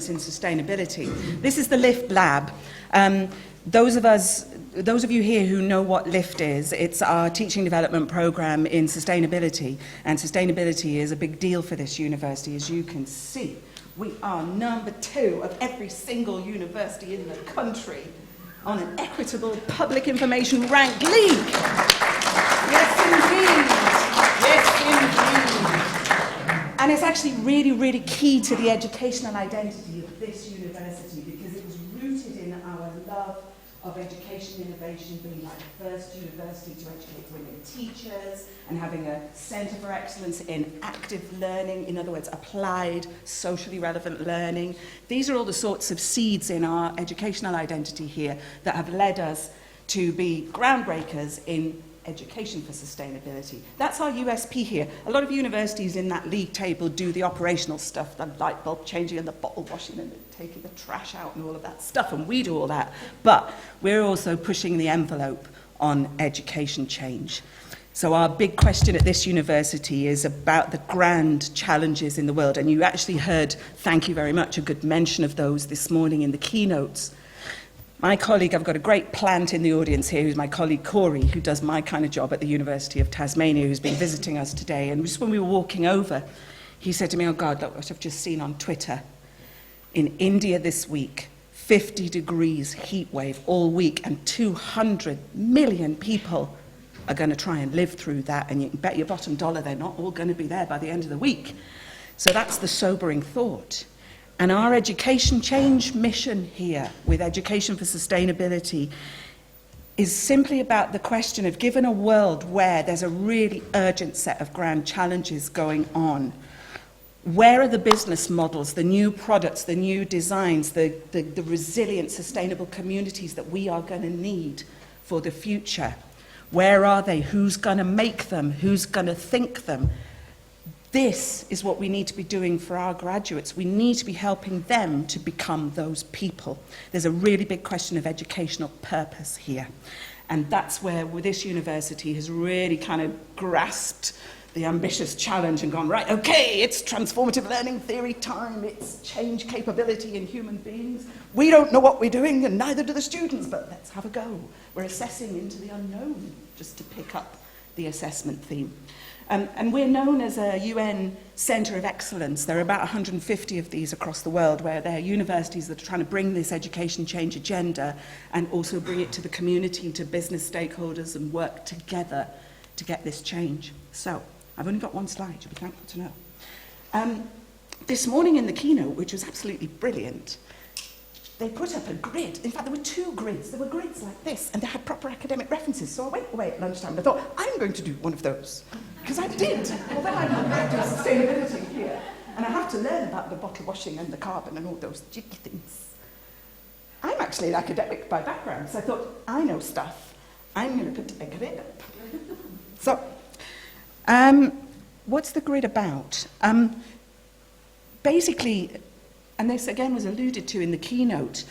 excellence in sustainability. This is the LIFT Lab. Those of you here who know what LIFT is, it's our teaching development program in sustainability, and sustainability is a big deal for this university, as you can see. We are number 2 of every single university in the country on an equitable public information rank league. Yes, indeed. Yes, indeed. And it's actually really, really key to the educational identity of this university because it was rooted in our love of education innovation, being like the first university to educate women teachers and having a centre for excellence in active learning, in other words, applied, socially relevant learning. These are all the sorts of seeds in our educational identity here that have led us to be groundbreakers in education for sustainability. That's our USP here. A lot of universities in that league table do the operational stuff, the light bulb changing and the bottle washing and taking the trash out and all of that stuff, and we do all that. But we're also pushing the envelope on education change. So our big question at this university is about the grand challenges in the world, and you actually heard, thank you very much, a good mention of those this morning in the keynotes. My colleague, I've got a great plant in the audience here, who's my colleague Corey, who does my kind of job at the University of Tasmania, who's been visiting us today. And just when we were walking over, he said to me, oh God, look what I've just seen on Twitter. In India this week, 50 degrees heat wave all week, and 200 million people are going to try and live through that. And you can bet your bottom dollar they're not all going to be there by the end of the week. So that's the sobering thought. And our education change mission here with Education for Sustainability is simply about the question of, given a world where there's a really urgent set of grand challenges going on, where are the business models, the new products, the new designs, the resilient, sustainable communities that we are going to need for the future? Where are they? Who's going to make them? Who's going to think them? This is what we need to be doing for our graduates. We need to be helping them to become those people. There's a really big question of educational purpose here. And that's where this university has really kind of grasped the ambitious challenge and gone, right, okay, it's transformative learning theory time, it's change capability in human beings. We don't know what we're doing, and neither do the students, but let's have a go. We're assessing into the unknown, just to pick up the assessment theme. And we're known as a UN Centre of Excellence. There are about 150 of these across the world, where there are universities that are trying to bring this education change agenda and also bring it to the community, to business stakeholders, and work together to get this change. So, I've only got one slide, you'll be thankful to know. This morning in the keynote, which was absolutely brilliant, they put up a grid. In fact, there were 2 grids. There were grids like this, and they had proper academic references. So I went away at lunchtime and I thought, I'm going to do one of those. Because I did. Although I'm director of sustainability here, and I have to learn about the bottle washing and the carbon and all those jiggy things. I'm actually an academic by background, so I thought, I know stuff. I'm going to put a grid up. So, what's the grid about? Basically, and this again was alluded to in the keynote,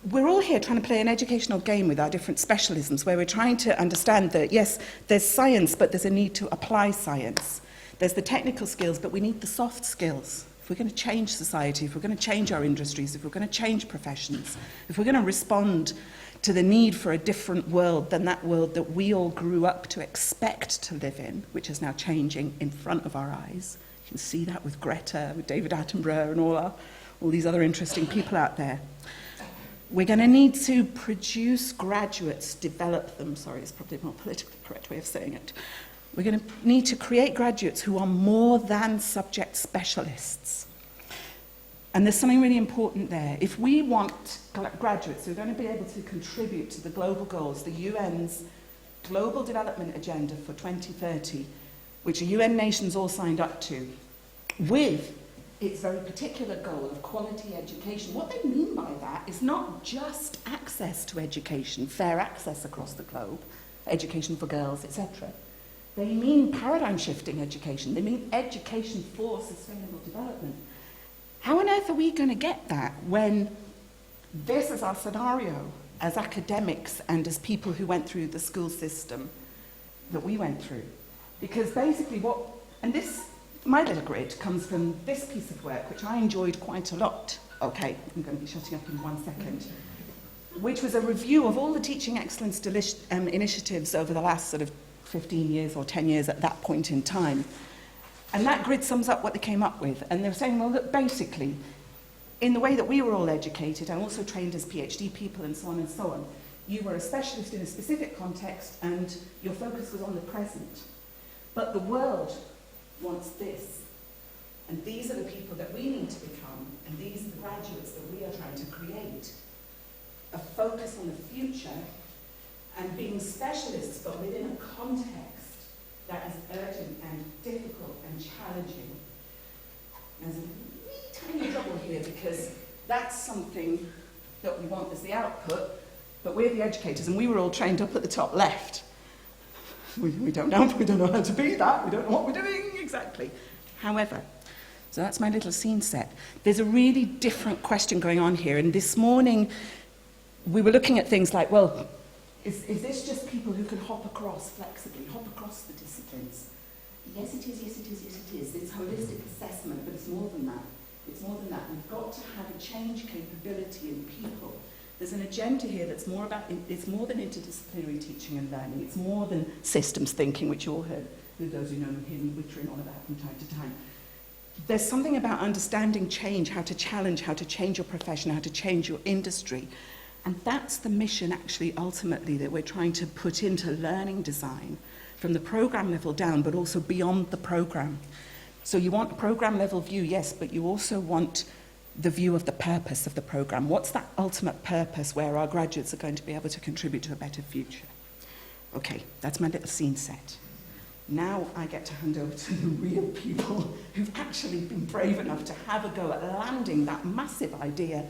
we're all here trying to play an educational game with our different specialisms, where we're trying to understand that, yes, there's science, but there's a need to apply science. There's the technical skills, but we need the soft skills. If we're going to change society, if we're going to change our industries, if we're going to change professions, if we're going to respond to the need for a different world than that world that we all grew up to expect to live in, which is now changing in front of our eyes. You can see that with Greta, with David Attenborough, and all these other interesting people out there. We're going to need to produce graduates, develop them, sorry, it's probably a more politically correct way of saying it. We're going to need to create graduates who are more than subject specialists. And there's something really important there. If we want graduates who are going to be able to contribute to the global goals, the UN's Global Development Agenda for 2030, which the UN nations all signed up to, with its very particular goal of quality education. What they mean by that is not just access to education, fair access across the globe, education for girls, etc. They mean paradigm-shifting education. They mean education for sustainable development. How on earth are we going to get that when this is our scenario as academics and as people who went through the school system that we went through? Because basically my little grid comes from this piece of work, which I enjoyed quite a lot. Okay, I'm going to be shutting up in 1 second. Which was a review of all the teaching excellence initiatives over the last sort of 15 years or 10 years at that point in time. And that grid sums up what they came up with. And they were saying, well, look, basically, in the way that we were all educated and also trained as PhD people and so on, you were a specialist in a specific context and your focus was on the present. But the world wants this. And these are the people that we need to become, and these are the graduates that we are trying to create. A focus on the future and being specialists, but within a context that is urgent and difficult and challenging. There's a wee tiny trouble here because that's something that we want as the output, but we're the educators and we were all trained up at the top left. We don't know how to be that, we don't know what we're doing exactly. However, so that's my little scene set. There's a really different question going on here, and this morning we were looking at things like, well, is this just people who can hop across flexibly, hop across the disciplines? Yes, it is, yes, it is, yes, it is. It's holistic assessment, but it's more than that. It's more than that. We've got to have a change capability in people. There's an agenda here that's more about, it's more than interdisciplinary teaching and learning. It's more than systems thinking, which you all heard, those who know me hear me wittering on about from time to time. There's something about understanding change, how to challenge, how to change your profession, how to change your industry. And that's the mission, actually, ultimately, that we're trying to put into learning design from the program level down, but also beyond the program. So you want a program level view, yes, but you also want the view of the purpose of the program. What's that ultimate purpose where our graduates are going to be able to contribute to a better future? Okay, that's my little scene set. Now I get to hand over to the real people who've actually been brave enough to have a go at landing that massive idea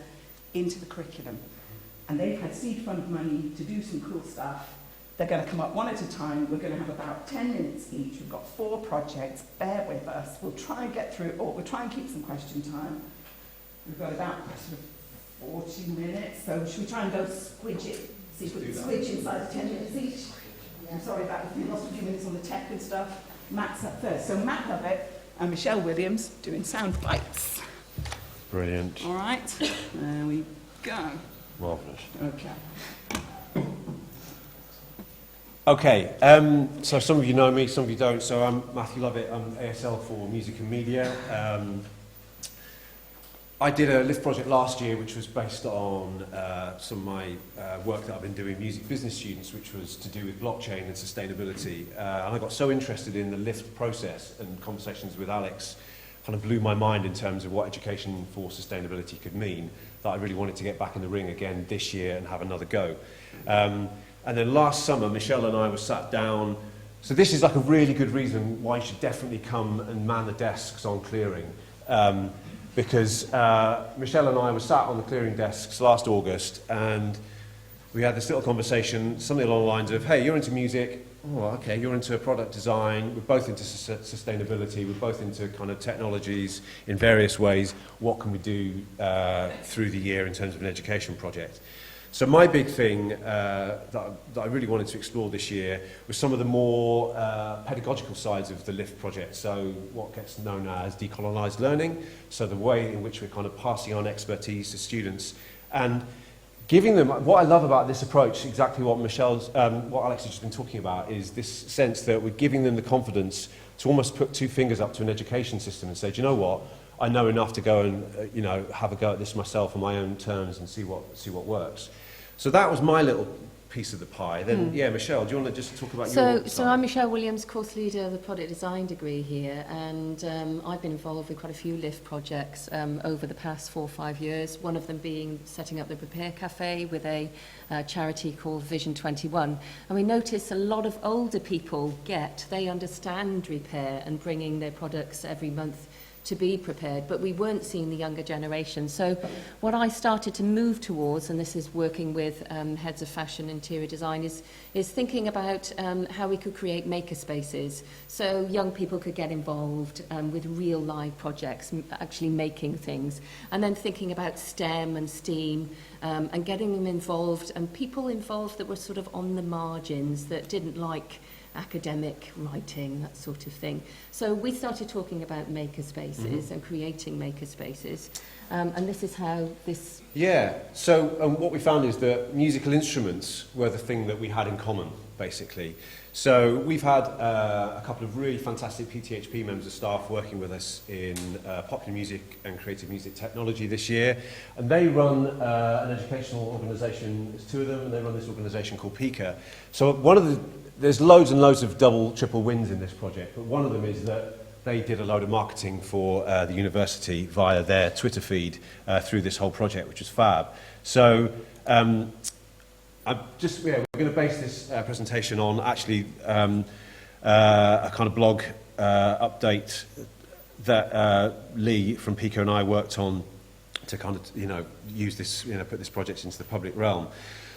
into the curriculum. And they've had seed fund money to do some cool stuff. They're going to come up one at a time. We're going to have about 10 minutes each. We've got 4 projects. Bear with us. We'll try and get through it all. We'll try and keep some question time. We've got about sort of 40 minutes. So should we try and go squidge it? See if we can squidge inside 10 minutes each. I'm sorry about if we lost a few minutes on the tech and stuff. Matt's up first. So Matt Lovett and Michelle Williams doing sound bites. Brilliant. All right. There we go. Marvellous. Okay. Okay, so some of you know me, some of you don't. So I'm Matthew Lovett, I'm ASL for Music and Media. I did a LIFT project last year which was based on some of my work that I've been doing with music business students, which was to do with blockchain and sustainability. And I got so interested in the LIFT process, and conversations with Alex kind of blew my mind in terms of what education for sustainability could mean, that I really wanted to get back in the ring again this year and have another go. And then last summer, Michelle and I were sat down. So this is like a really good reason why you should definitely come and man the desks on clearing. Because Michelle and I were sat on the clearing desks last August, and we had this little conversation, something along the lines of, hey, you're into music. Oh, okay, you're into product design. We're both into sustainability. We're both into kind of technologies in various ways. What can we do through the year in terms of an education project? So my big thing that I really wanted to explore this year was some of the more pedagogical sides of the LIFT project. So what gets known as decolonized learning. So the way in which we're kind of passing on expertise to students and giving them, what I love about this approach, exactly what what Alex has just been talking about, is this sense that we're giving them the confidence to almost put 2 fingers up to an education system and say, do you know what? I know enough to go and have a go at this myself on my own terms and see what works. So that was my little piece of the pie. Then, yeah, Michelle, do you want to just talk about your side? So I'm Michelle Williams, course leader of the product design degree here, and I've been involved with quite a few LIFT projects over the past 4 or 5 years, one of them being setting up the Repair Cafe with a charity called Vision 21. And we notice a lot of older people they understand repair and bringing their products every month to be prepared, but we weren't seeing the younger generation. So what I started to move towards, and this is working with heads of fashion, interior design, is thinking about how we could create maker spaces so young people could get involved with real live projects, actually making things, and then thinking about STEM and STEAM and getting them involved, and people involved that were sort of on the margins, that didn't like academic writing, that sort of thing. So we started talking about makerspaces and creating makerspaces, and this is how this... Yeah, so what we found is that musical instruments were the thing that we had in common, basically. So we've had a couple of really fantastic PTHP members of staff working with us in popular music and creative music technology this year, and they run an educational organisation. There's two of them, and they run this organisation called Pika. So there's loads and loads of double, triple wins in this project, but one of them is that they did a load of marketing for the university via their Twitter feed through this whole project, which is fab. So we're going to base this presentation on actually a kind of blog update that Lee from Pico and I worked on to kind of, use this, put this project into the public realm.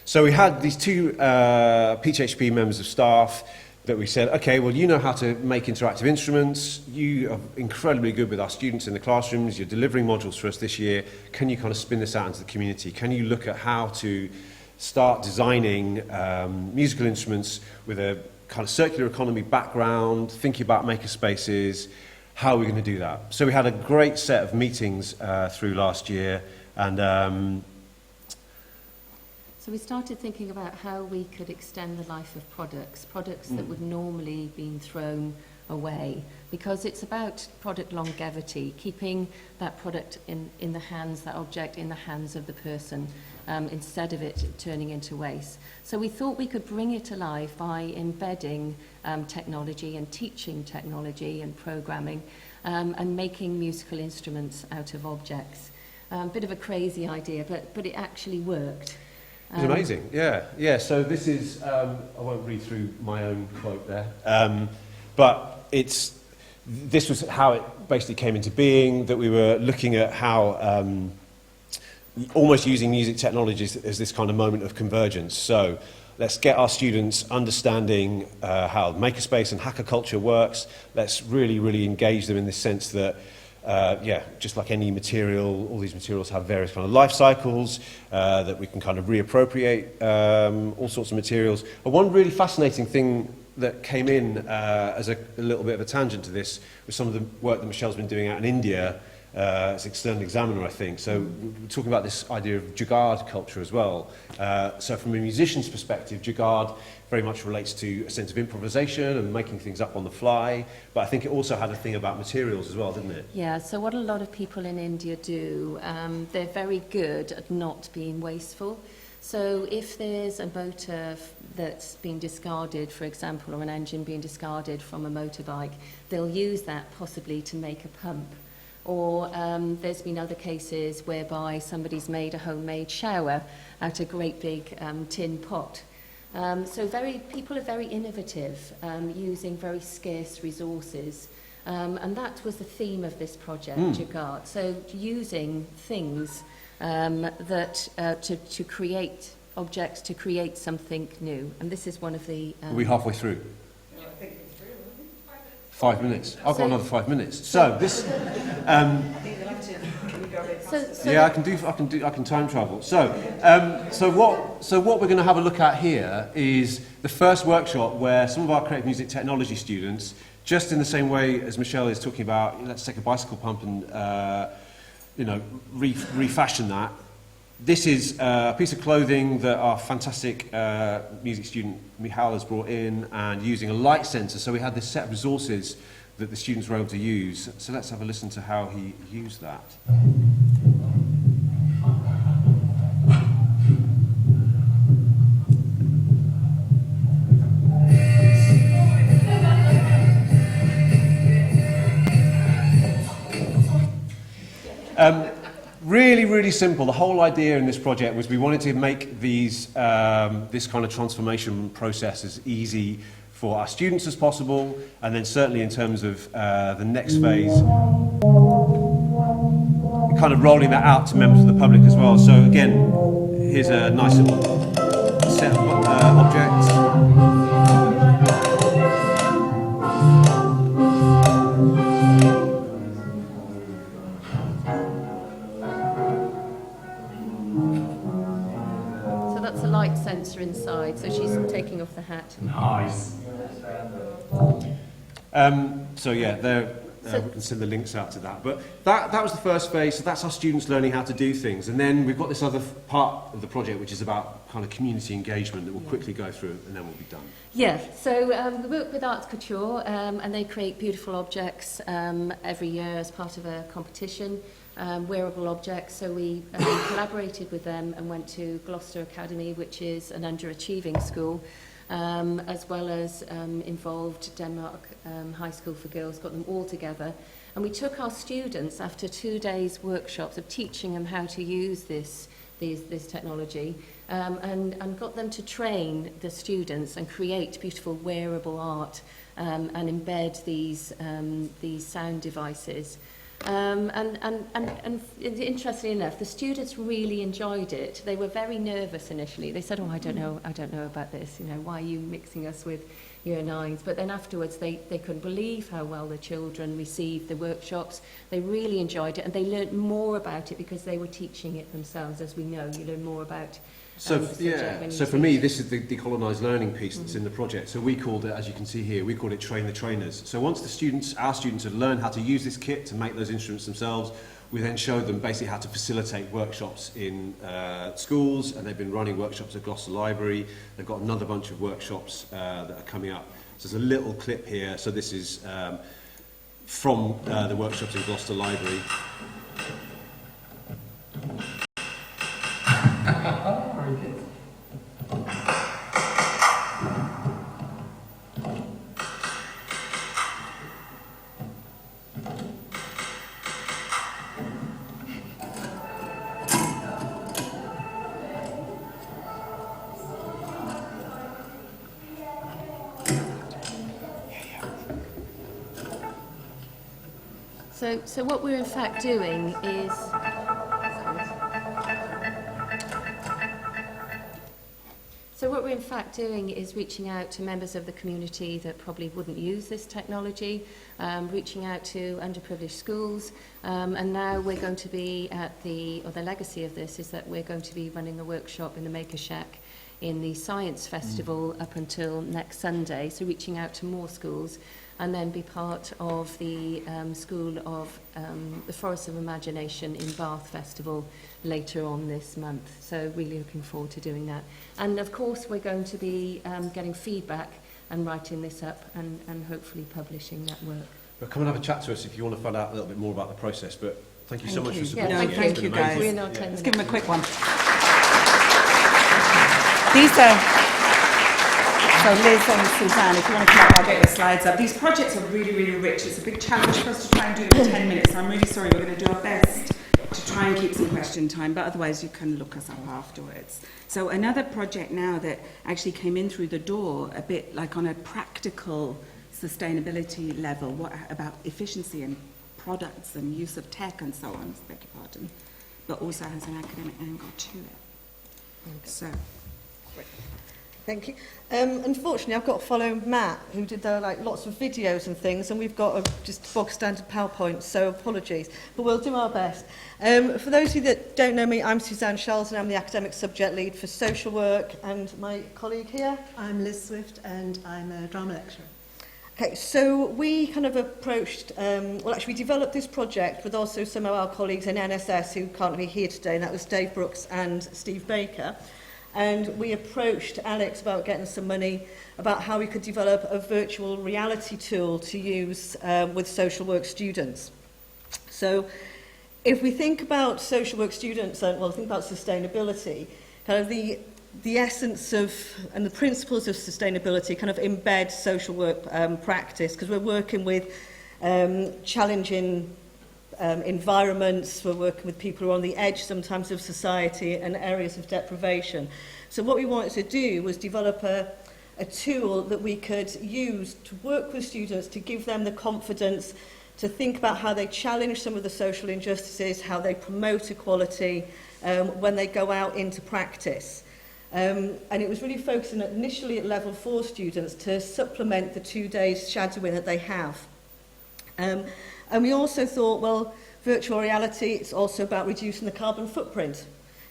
So we had these two PTHP members of staff that we said, okay, well, you know how to make interactive instruments. You are incredibly good with our students in the classrooms. You're delivering modules for us this year. Can you kind of spin this out into the community? Can you look at how to start designing musical instruments with a kind of circular economy background, thinking about makerspaces? How are we going to do that? So we had a great set of meetings through last year, and So we started thinking about how we could extend the life of products that would normally been thrown away, because it's about product longevity, keeping that product in the hands, that object in the hands of the person, instead of it turning into waste. So we thought we could bring it alive by embedding technology and teaching technology and programming and making musical instruments out of objects. Bit of a crazy idea, but it actually worked. It's amazing, yeah. So this is, I won't read through my own quote there, but this was how it basically came into being, that we were looking at how almost using music technologies as this kind of moment of convergence. So let's get our students understanding how makerspace and hacker culture works. Let's really, really engage them in the sense that just like any material, all these materials have various kind of life cycles that we can kind of reappropriate all sorts of materials. And one really fascinating thing that came in as a little bit of a tangent to this was some of the work that Michelle's been doing out in India as external examiner, I think. So we're talking about this idea of jugaad culture as well. So from a musician's perspective, jugaad very much relates to a sense of improvisation and making things up on the fly, but I think it also had a thing about materials as well, didn't it? Yeah, so what a lot of people in India do, they're very good at not being wasteful. So if there's a motor that's been discarded, for example, or an engine being discarded from a motorbike, they'll use that possibly to make a pump. Or there's been other cases whereby somebody's made a homemade shower out of a great big tin pot. So people are very innovative, using very scarce resources. And that was the theme of this project, Jugaad. So using things to create objects, to create something new. And this is one of the... Are we halfway through? 5 minutes. I've got another 5 minutes. So this, yeah, I can time travel. So what we're going to have a look at here is the first workshop where some of our creative music technology students, just in the same way as Michelle is talking about, let's take a bicycle pump and refashion that. This is a piece of clothing that our fantastic music student Michal has brought in, and using a light sensor. So we had this set of resources that the students were able to use. So let's have a listen to how he used that. Really, really simple. The whole idea in this project was we wanted to make these, this kind of transformation process as easy for our students as possible, and then certainly in terms of the next phase, kind of rolling that out to members of the public as well. So again, here's a nice little set of objects. So that's a light sensor inside, so she's taking off the hat. Nice. So yeah, we can send the links out to that. But that was the first phase. So that's our students learning how to do things. And then we've got this other part of the project, which is about kind of community engagement that we'll quickly go through, and then we'll be done. Yeah, so we work with Arts Couture, and they create beautiful objects every year as part of a competition, wearable objects. So we collaborated with them and went to Gloucester Academy, which is an underachieving school, as well as involved Denmark High School for Girls, got them all together. And we took our students after 2 days workshops of teaching them how to use this technology, and got them to train the students and create beautiful wearable art, and embed these sound devices. And interestingly enough, the students really enjoyed it. They were very nervous initially. They said, "Oh, I don't know about this. You know, why are you mixing us with Year 9s?" But then afterwards, they couldn't believe how well the children received the workshops. They really enjoyed it, and they learnt more about it because they were teaching it themselves. As we know, you learn more about. So for me, this is the decolonised learning piece that's in the project. So we called it, as you can see here, we called it Train the Trainers. So once our students had learned how to use this kit to make those instruments themselves, we then showed them basically how to facilitate workshops in schools, and they've been running workshops at Gloucester Library. They've got another bunch of workshops that are coming up. So there's a little clip here. So this is from the workshops in Gloucester Library. So what we're in fact doing is reaching out to members of the community that probably wouldn't use this technology, reaching out to underprivileged schools, and now we're going to be the legacy of this is that we're going to be running a workshop in the Maker Shack in the Science Festival up until next Sunday, so reaching out to more schools, and then be part of the School of the Forest of Imagination in Bath Festival later on this month. So really looking forward to doing that. And of course we're going to be getting feedback and writing this up and hopefully publishing that work. But come and have a chat to us if you want to find out a little bit more about the process. But thank you so much for supporting Yeah, it. thank you, guys. We're not 10 Let's give them a minutes. quick one. These are... So Liz and Suzanne, if you want to come up, I'll get the slides up. These projects are really, really rich. It's a big challenge for us to try and do it in 10 minutes. I'm really sorry, we're going to do our best to try and keep some question time, but otherwise you can look us up afterwards. So another project now that actually came in through the door, a bit like on a practical sustainability level, what about efficiency and products and use of tech and so on, beg your pardon, but also has an academic angle to it. So... Thank you. Unfortunately, I've got to follow Matt, who did lots of videos and things, and we've got just bog standard PowerPoint, so apologies. But we'll do our best. For those of you that don't know me, I'm Suzanne Shells, and I'm the academic subject lead for social work, and my colleague here. I'm Liz Swift, and I'm a drama lecturer. Okay, so we kind of approached, we developed this project with also some of our colleagues in NSS who can't be here today, and that was Dave Brooks and Steve Baker. And we approached Alex about getting some money about how we could develop a virtual reality tool to use with social work students. So if we think about social work students, think about sustainability, kind of the essence of and the principles of sustainability kind of embed social work practice, because we're working with challenging environments, we're working with people who are on the edge sometimes of society and areas of deprivation. So what we wanted to do was develop a tool that we could use to work with students to give them the confidence to think about how they challenge some of the social injustices, how they promote equality when they go out into practice. And it was really focusing initially at level 4 students to supplement the 2 days shadowing that they have. And we also thought, well, virtual reality, it's also about reducing the carbon footprint.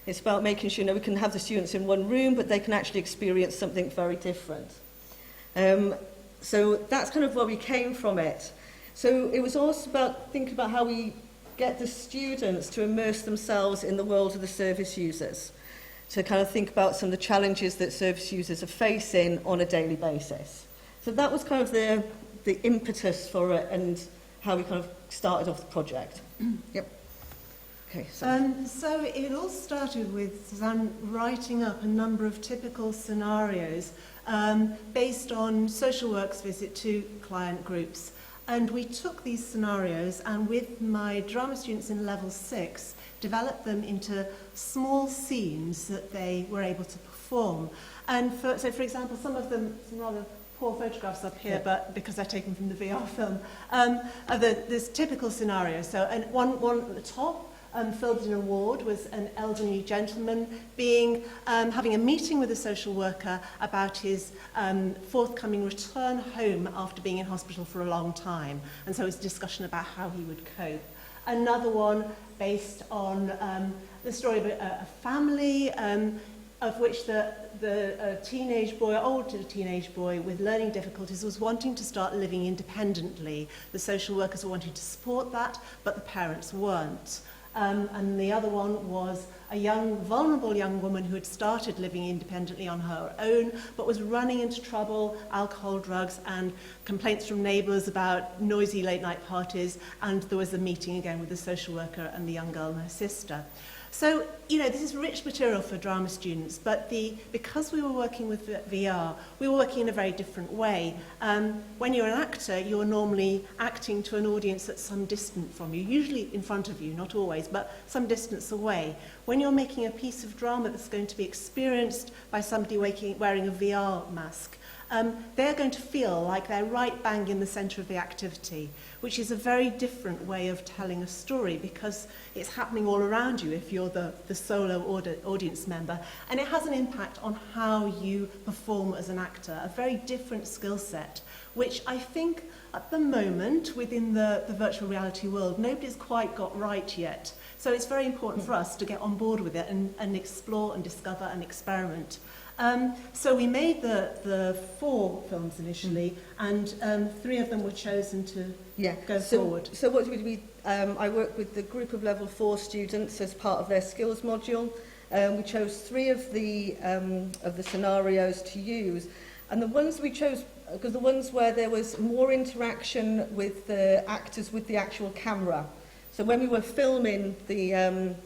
It's about making sure we can have the students in one room, but they can actually experience something very different. So that's kind of where we came from it. So it was also about thinking about how we get the students to immerse themselves in the world of the service users, to kind of think about some of the challenges that service users are facing on a daily basis. So that was kind of the impetus for it and how we kind of started off the project. Yep. Okay, So it all started with Suzanne writing up a number of typical scenarios based on social work's visit to client groups. And we took these scenarios and with my drama students in level 6, developed them into small scenes that they were able to perform. And so for example, some of them, some rather poor photographs up here, but because they're taken from the VR film, are this typical scenario. So and one at the top, filled in a ward, was an elderly gentleman having a meeting with a social worker about his forthcoming return home after being in hospital for a long time. And so it was a discussion about how he would cope. Another one based on the story of a family of which the teenage boy, older teenage boy with learning difficulties, was wanting to start living independently. The social workers were wanting to support that, but the parents weren't. And the other one was a young, vulnerable young woman who had started living independently on her own, but was running into trouble, alcohol, drugs, and complaints from neighbours about noisy late-night parties, and there was a meeting again with the social worker and the young girl and her sister. So, you know, this is rich material for drama students, but because we were working with VR, we were working in a very different way. When you're an actor, you're normally acting to an audience that's some distance from you, usually in front of you, not always, but some distance away. When you're making a piece of drama that's going to be experienced by somebody wearing a VR mask, they're going to feel like they're right bang in the centre of the activity, which is a very different way of telling a story because it's happening all around you if you're the solo audience member. And it has an impact on how you perform as an actor, a very different skill set, which I think at the moment within the virtual reality world, nobody's quite got right yet. So it's very important for us to get on board with it and explore and discover and experiment. So we made the 4 films initially, and 3 of them were chosen to go forward. So what did we? I worked with the group of level 4 students as part of their skills module. We chose 3 of the scenarios to use, and the ones we chose because the ones where there was more interaction with the actors with the actual camera. So when we were filming the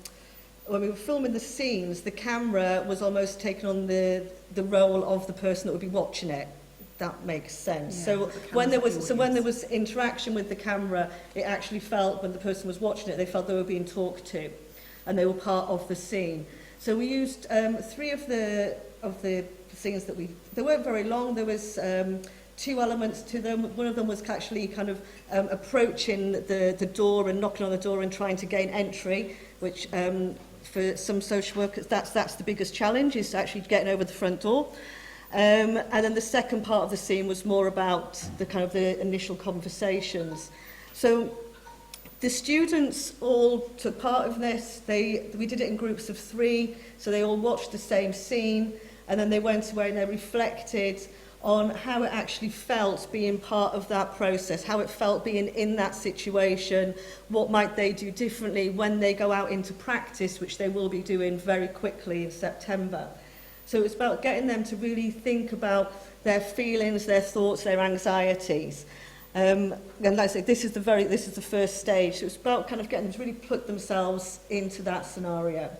scenes, the camera was almost taking on the role of the person that would be watching it. That makes sense. Yeah, so when there was interaction with the camera, it actually felt when the person was watching it, they felt they were being talked to, and they were part of the scene. So we used 3 of the scenes that they weren't very long. There was 2 elements to them. One of them was actually kind of approaching the door and knocking on the door and trying to gain entry, which for some social workers, that's the biggest challenge, is actually getting over the front door. And then the second part of the scene was more about the initial conversations. So the students all took part of this. We did it in groups of 3, so they all watched the same scene, and then they went away and they reflected on how it actually felt being part of that process, how it felt being in that situation, what might they do differently when they go out into practice, which they will be doing very quickly in September. So it's about getting them to really think about their feelings, their thoughts, their anxieties. And like I say, this is the first stage. So it's about kind of getting them to really put themselves into that scenario.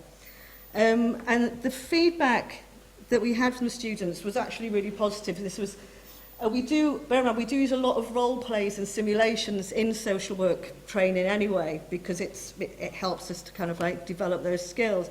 And the feedback that we had from the students was actually really positive. This was, we do use a lot of role plays and simulations in social work training anyway, because it helps us to kind of like develop those skills.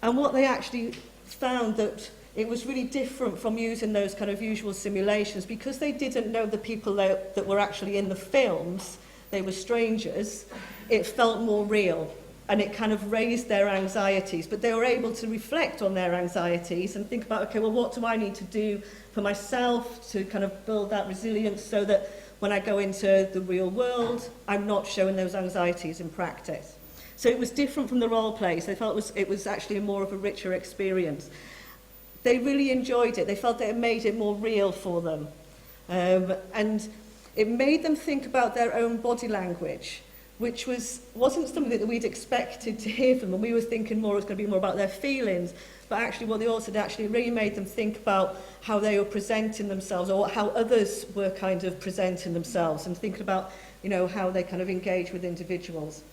And what they actually found that it was really different from using those kind of usual simulations, because they didn't know the people that were actually in the films, they were strangers, it felt more real. And it kind of raised their anxieties, but they were able to reflect on their anxieties and think about, okay, well, what do I need to do for myself to kind of build that resilience so that when I go into the real world, I'm not showing those anxieties in practice. So it was different from the role plays. They felt it was actually more of a richer experience. They really enjoyed it. They felt that it made it more real for them. And it made them think about their own body language, which wasn't something that we'd expected to hear from them. We were thinking more it was going to be more about their feelings, but actually what they also did actually really made them think about how they were presenting themselves, or how others were kind of presenting themselves, and thinking about, you know, how they kind of engage with individuals.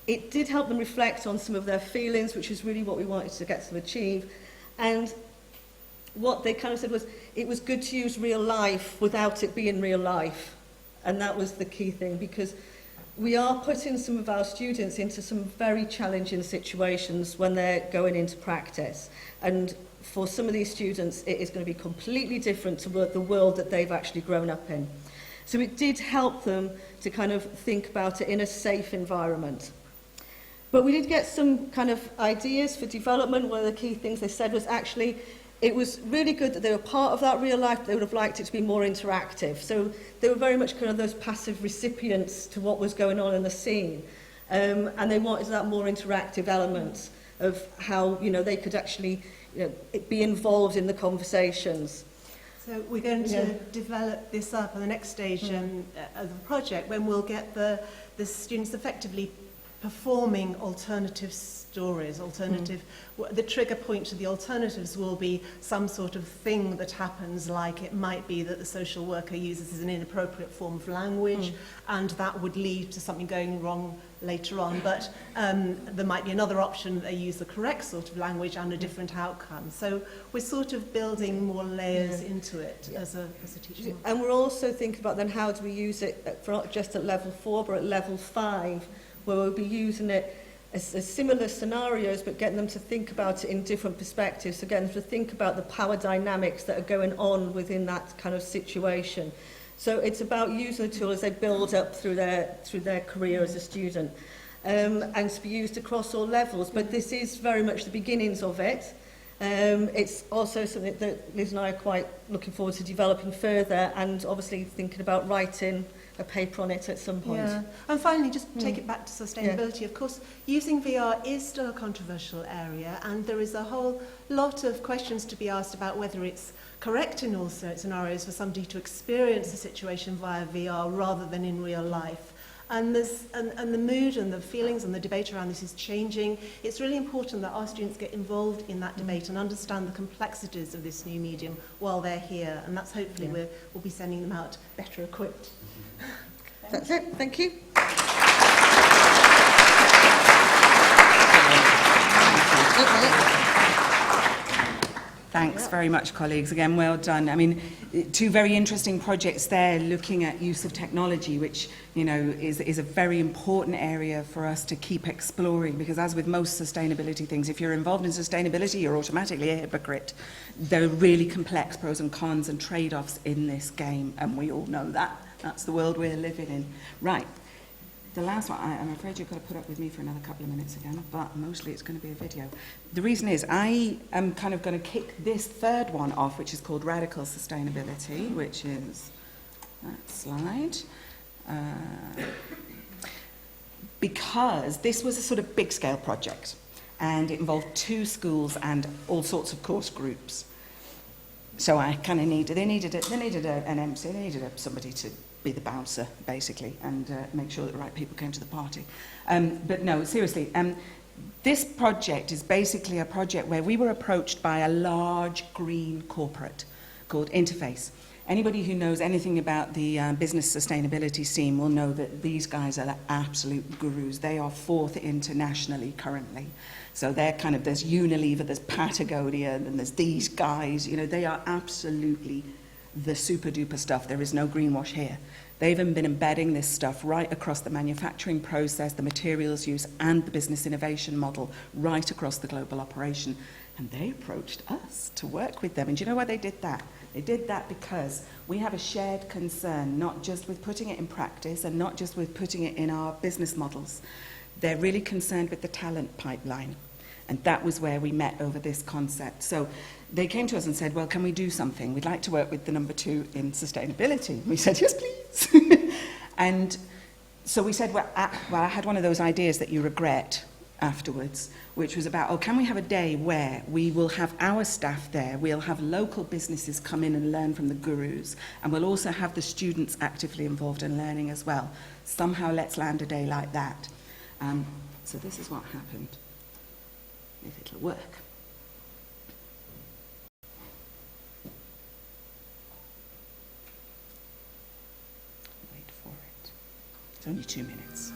It did help them reflect on some of their feelings, which is really what we wanted to get them to achieve. And what they kind of said was, it was good to use real life without it being real life. And that was the key thing, because we are putting some of our students into some very challenging situations when they're going into practice. And for some of these students, it is going to be completely different to the world that they've actually grown up in. So it did help them to kind of think about it in a safe environment. But we did get some kind of ideas for development. One of the key things they said was actually, it was really good that they were part of that real life. They would have liked it to be more interactive. So they were very much kind of those passive recipients to what was going on in the scene. And they wanted that more interactive element of how, you know, they could actually, you know, be involved in the conversations. So we're going to develop this up on the next stage of the project, when we'll get the students effectively performing alternative stories, the trigger point to the alternatives will be some sort of thing that happens, like it might be that the social worker uses an inappropriate form of language, and that would lead to something going wrong later on. But there might be another option that they use the correct sort of language and a different outcome. So we're sort of building more layers into it as a teaching model. And we're also thinking about then how do we use it for not just at level 4 but at level 5, where we'll be using it as similar scenarios but getting them to think about it in different perspectives. So getting them to think about the power dynamics that are going on within that kind of situation. So it's about using the tool as they build up through their career as a student, and to be used across all levels. But this is very much the beginnings of it. It's also something that Liz and I are quite looking forward to developing further, and obviously thinking about writing a paper on it at some point. Yeah. And finally, just take it back to sustainability. Of course, using VR is still a controversial area, and there is a whole lot of questions to be asked about whether it's correct in all scenarios for somebody to experience a situation via VR rather than in real life. And the mood and the feelings and the debate around this is changing. It's really important that our students get involved in that debate and understand the complexities of this new medium while they're here. And that's hopefully we'll be sending them out better equipped. That's it. Thank you. Thanks very much, colleagues. Again, well done. I mean, two very interesting projects there looking at use of technology, which, you know, is a very important area for us to keep exploring, because as with most sustainability things, if you're involved in sustainability, you're automatically a hypocrite. There are really complex pros and cons and trade-offs in this game, and we all know that. That's the world we're living in. Right. The last one, I'm afraid you've got to put up with me for another couple of minutes again, but mostly it's going to be a video. The reason is I am kind of going to kick this third one off, which is called Radical Sustainability, which is that slide. Because this was a sort of big-scale project, and it involved 2 schools and all sorts of course groups. So I kind of needed an MC, they needed somebody to be the bouncer, basically, and make sure that the right people came to the party. But no, seriously, this project is basically a project where we were approached by a large green corporate called Interface. Anybody who knows anything about the business sustainability scene will know that these guys are the absolute gurus. They are 4th internationally currently. So they're kind of, there's Unilever, there's Patagonia, and there's these guys. You know, they are absolutely the super duper stuff. There is no greenwash here. They've been embedding this stuff right across the manufacturing process, the materials use, and the business innovation model right across the global operation. And they approached us to work with them. And do you know why they did that? They did that because we have a shared concern, not just with putting it in practice and not just with putting it in our business models. They're really concerned with the talent pipeline. And that was where we met over this concept. So they came to us and said, well, can we do something? We'd like to work with the number 2 in sustainability. We said, yes, please. And so we said, well, I had one of those ideas that you regret afterwards, which was about, oh, can we have a day where we will have our staff there, we'll have local businesses come in and learn from the gurus, and we'll also have the students actively involved in learning as well. Somehow let's land a day like that. So this is what happened, if it'll work. Wait for it. It's only 2 minutes.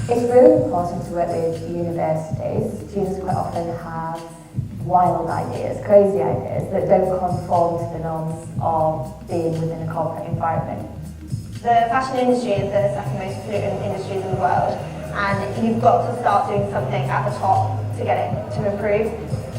It's really important to work with universities. Students quite often have wild ideas, crazy ideas that don't conform to the norms of being within a corporate environment. The fashion industry is the second most pollutant industry in the world, and you've got to start doing something at the top to get it to improve.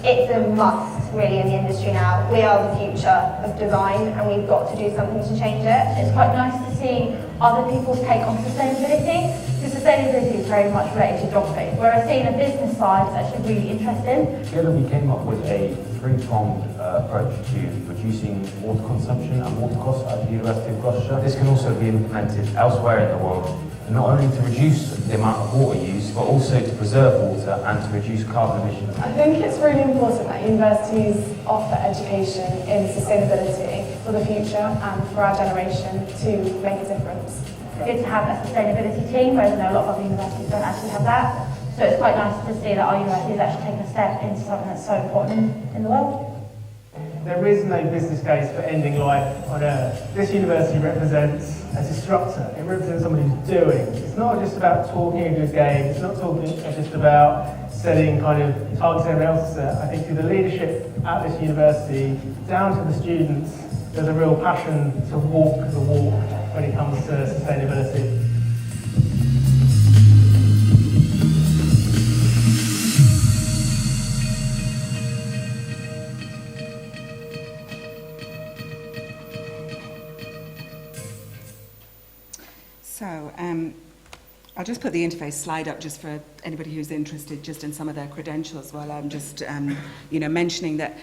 It's a must really in the industry now. We are the future of design and we've got to do something to change it. It's quite nice to see other people's take on sustainability, because sustainability is very much related to geography, whereas seeing a business side is actually really interesting. Together we came up with a three-pronged approach to reducing water consumption and water costs at the University of Gloucester. This can also be implemented elsewhere in the world, not only to reduce the amount of water used, but also to preserve water and to reduce carbon emissions. I think it's really important that universities offer education in sustainability for the future and for our generation to make a difference. It's good to have a sustainability team, whereas I know a lot of other universities don't actually have that. So it's quite nice to see that our university is actually taking a step into something that's so important in the world. There is no business case for ending life on Earth. This university represents a disruptor. It represents somebody who's doing. It's not just about talking a good game. It's not talking just about setting kind of targets everyone else set. I think through the leadership at this university, down to the students, there's a real passion to walk the walk when it comes to sustainability. So I'll just put the interface slide up just for anybody who's interested just in some of their credentials while I'm just mentioning that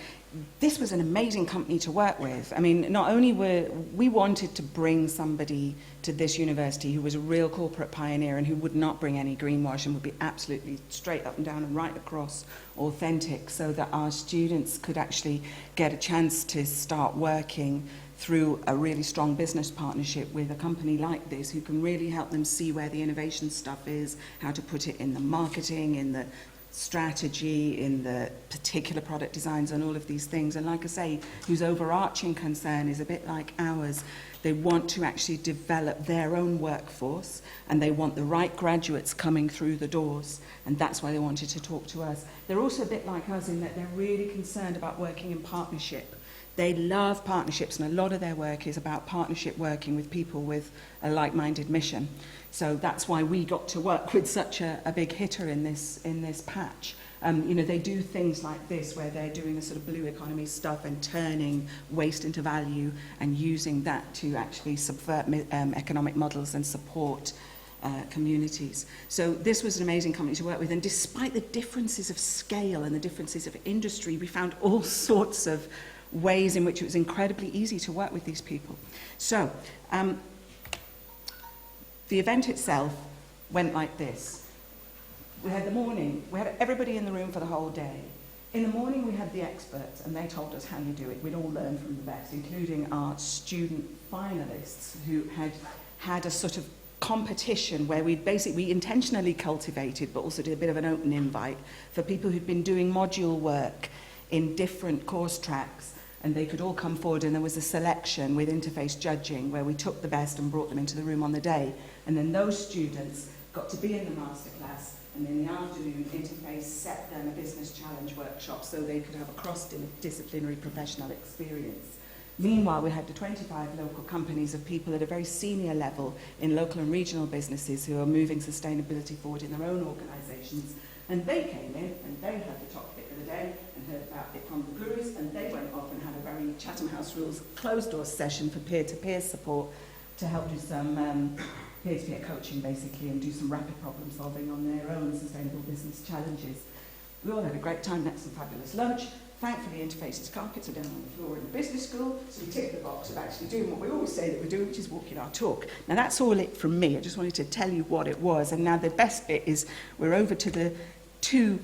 this was an amazing company to work with. I mean, not only we wanted to bring somebody to this university who was a real corporate pioneer and who would not bring any greenwash and would be absolutely straight up and down and right across authentic, so that our students could actually get a chance to start working through a really strong business partnership with a company like this who can really help them see where the innovation stuff is, how to put it in the marketing, in the strategy, in the particular product designs and all of these things. And like I say, whose overarching concern is a bit like ours. They want to actually develop their own workforce and they want the right graduates coming through the doors. And that's why they wanted to talk to us. They're also a bit like us in that they're really concerned about working in partnership. They love partnerships, and a lot of their work is about partnership, working with people with a like-minded mission. So that's why we got to work with such a big hitter in this patch. They do things like this where they're doing the sort of blue economy stuff and turning waste into value and using that to actually subvert economic models and support communities. So this was an amazing company to work with, and despite the differences of scale and the differences of industry, we found all sorts of ways in which it was incredibly easy to work with these people. So, the event itself went like this. We had the morning, we had everybody in the room for the whole day. In the morning we had the experts and they told us how you do it. We'd all learn from the best, including our student finalists who had a sort of competition where we intentionally cultivated but also did a bit of an open invite for people who'd been doing module work in different course tracks, and they could all come forward, and there was a selection with interface judging where we took the best and brought them into the room on the day, and then those students got to be in the masterclass, and in the afternoon interface set them a business challenge workshop so they could have a cross-disciplinary professional experience. Meanwhile, we had the 25 local companies of people at a very senior level in local and regional businesses who are moving sustainability forward in their own organisations, and they came in and they had the top pick of the day and heard about it from the gurus, and they went off and had a very Chatham House Rules closed door session for peer-to-peer support to help do some peer-to-peer coaching basically and do some rapid problem solving on their own sustainable business challenges. We all had a great time, had some fabulous lunch. Thankfully, Interface's carpets are down on the floor in the business school, so we tick the box of actually doing what we always say that we're doing, which is walking our talk. Now, that's all it from me. I just wanted to tell you what it was. And now the best bit is we're over to the 2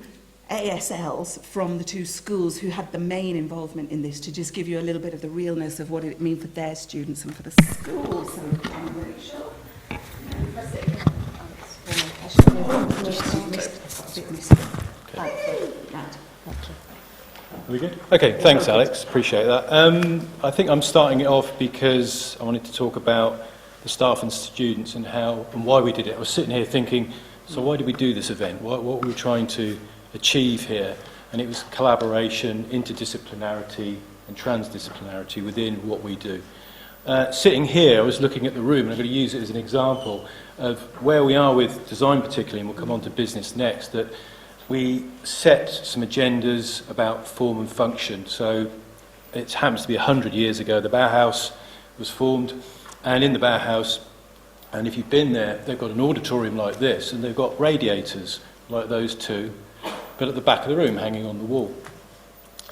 ASLs from the 2 schools who had the main involvement in this to just give you a little bit of the realness of what it means for their students and for the school. So we can make sure. Are we good? Okay, thanks Alex, appreciate that. I think I'm starting it off because I wanted to talk about the staff and students and how and why we did it. I was sitting here thinking, so why did we do this event? What were we trying to achieve here? And it was collaboration, interdisciplinarity and transdisciplinarity within what we do. Sitting here, I was looking at the room, and I'm going to use it as an example of where we are with design particularly, and we'll come on to business next, that we set some agendas about form and function. So it happens to be 100 years ago, the Bauhaus was formed, and in the Bauhaus, and if you've been there, they've got an auditorium like this, and they've got radiators like those 2, but at the back of the room hanging on the wall.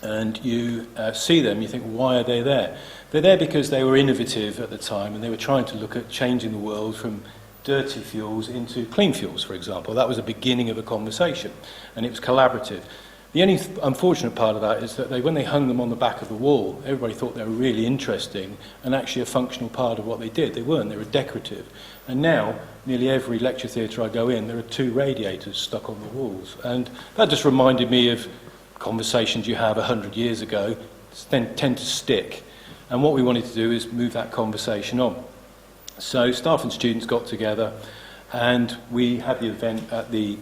And you see them, you think, why are they there? They're there because they were innovative at the time, and they were trying to look at changing the world from dirty fuels into clean fuels, for example. That was the beginning of a conversation, and it was collaborative. The only unfortunate part of that is that when they hung them on the back of the wall, everybody thought they were really interesting and actually a functional part of what they did. They weren't, they were decorative. And now, nearly every lecture theatre I go in, there are 2 radiators stuck on the walls. And that just reminded me of conversations you have 100 years ago, then tend to stick. And what we wanted to do is move that conversation on. So staff and students got together, and we had the event at the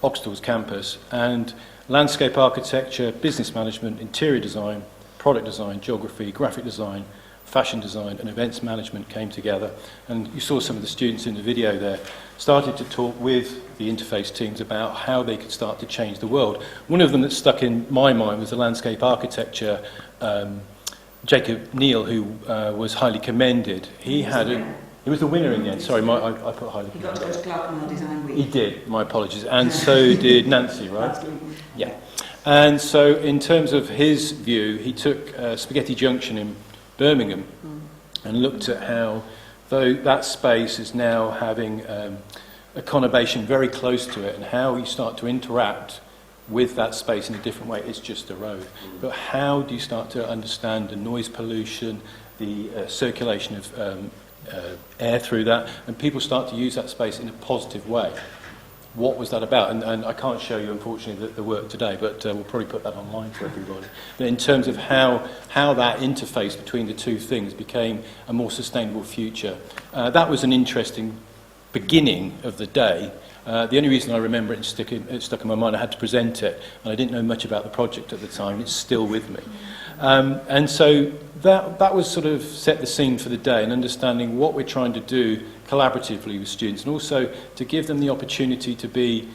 Oxtalls campus, and landscape architecture, business management, interior design, product design, geography, graphic design, fashion design and events management came together. And you saw some of the students in the video there started to talk with the interface teams about how they could start to change the world. One of them that stuck in my mind was the landscape architecture Jacob Neal, who was highly commended. He was the winner in the end. Sorry, I put highly commended. He got to go to Clerkenwell Design Week. He did, my apologies. And so did Nancy, right? Yeah. And so in terms of his view, he took Spaghetti Junction in Birmingham and looked at how, though that space is now having a conurbation very close to it, and how you start to interact with that space in a different way. It's just a road. But how do you start to understand the noise pollution, the circulation of air through that, and people start to use that space in a positive way? What was that about? And I can't show you, unfortunately, the work today, but we'll probably put that online for everybody. But in terms of how that interface between the 2 things became a more sustainable future, that was an interesting beginning of the day. The only reason I remember it stuck in my mind, I had to present it, and I didn't know much about the project at the time. It's still with me. And so that was sort of set the scene for the day, and understanding what we're trying to do collaboratively with students, and also to give them the opportunity to be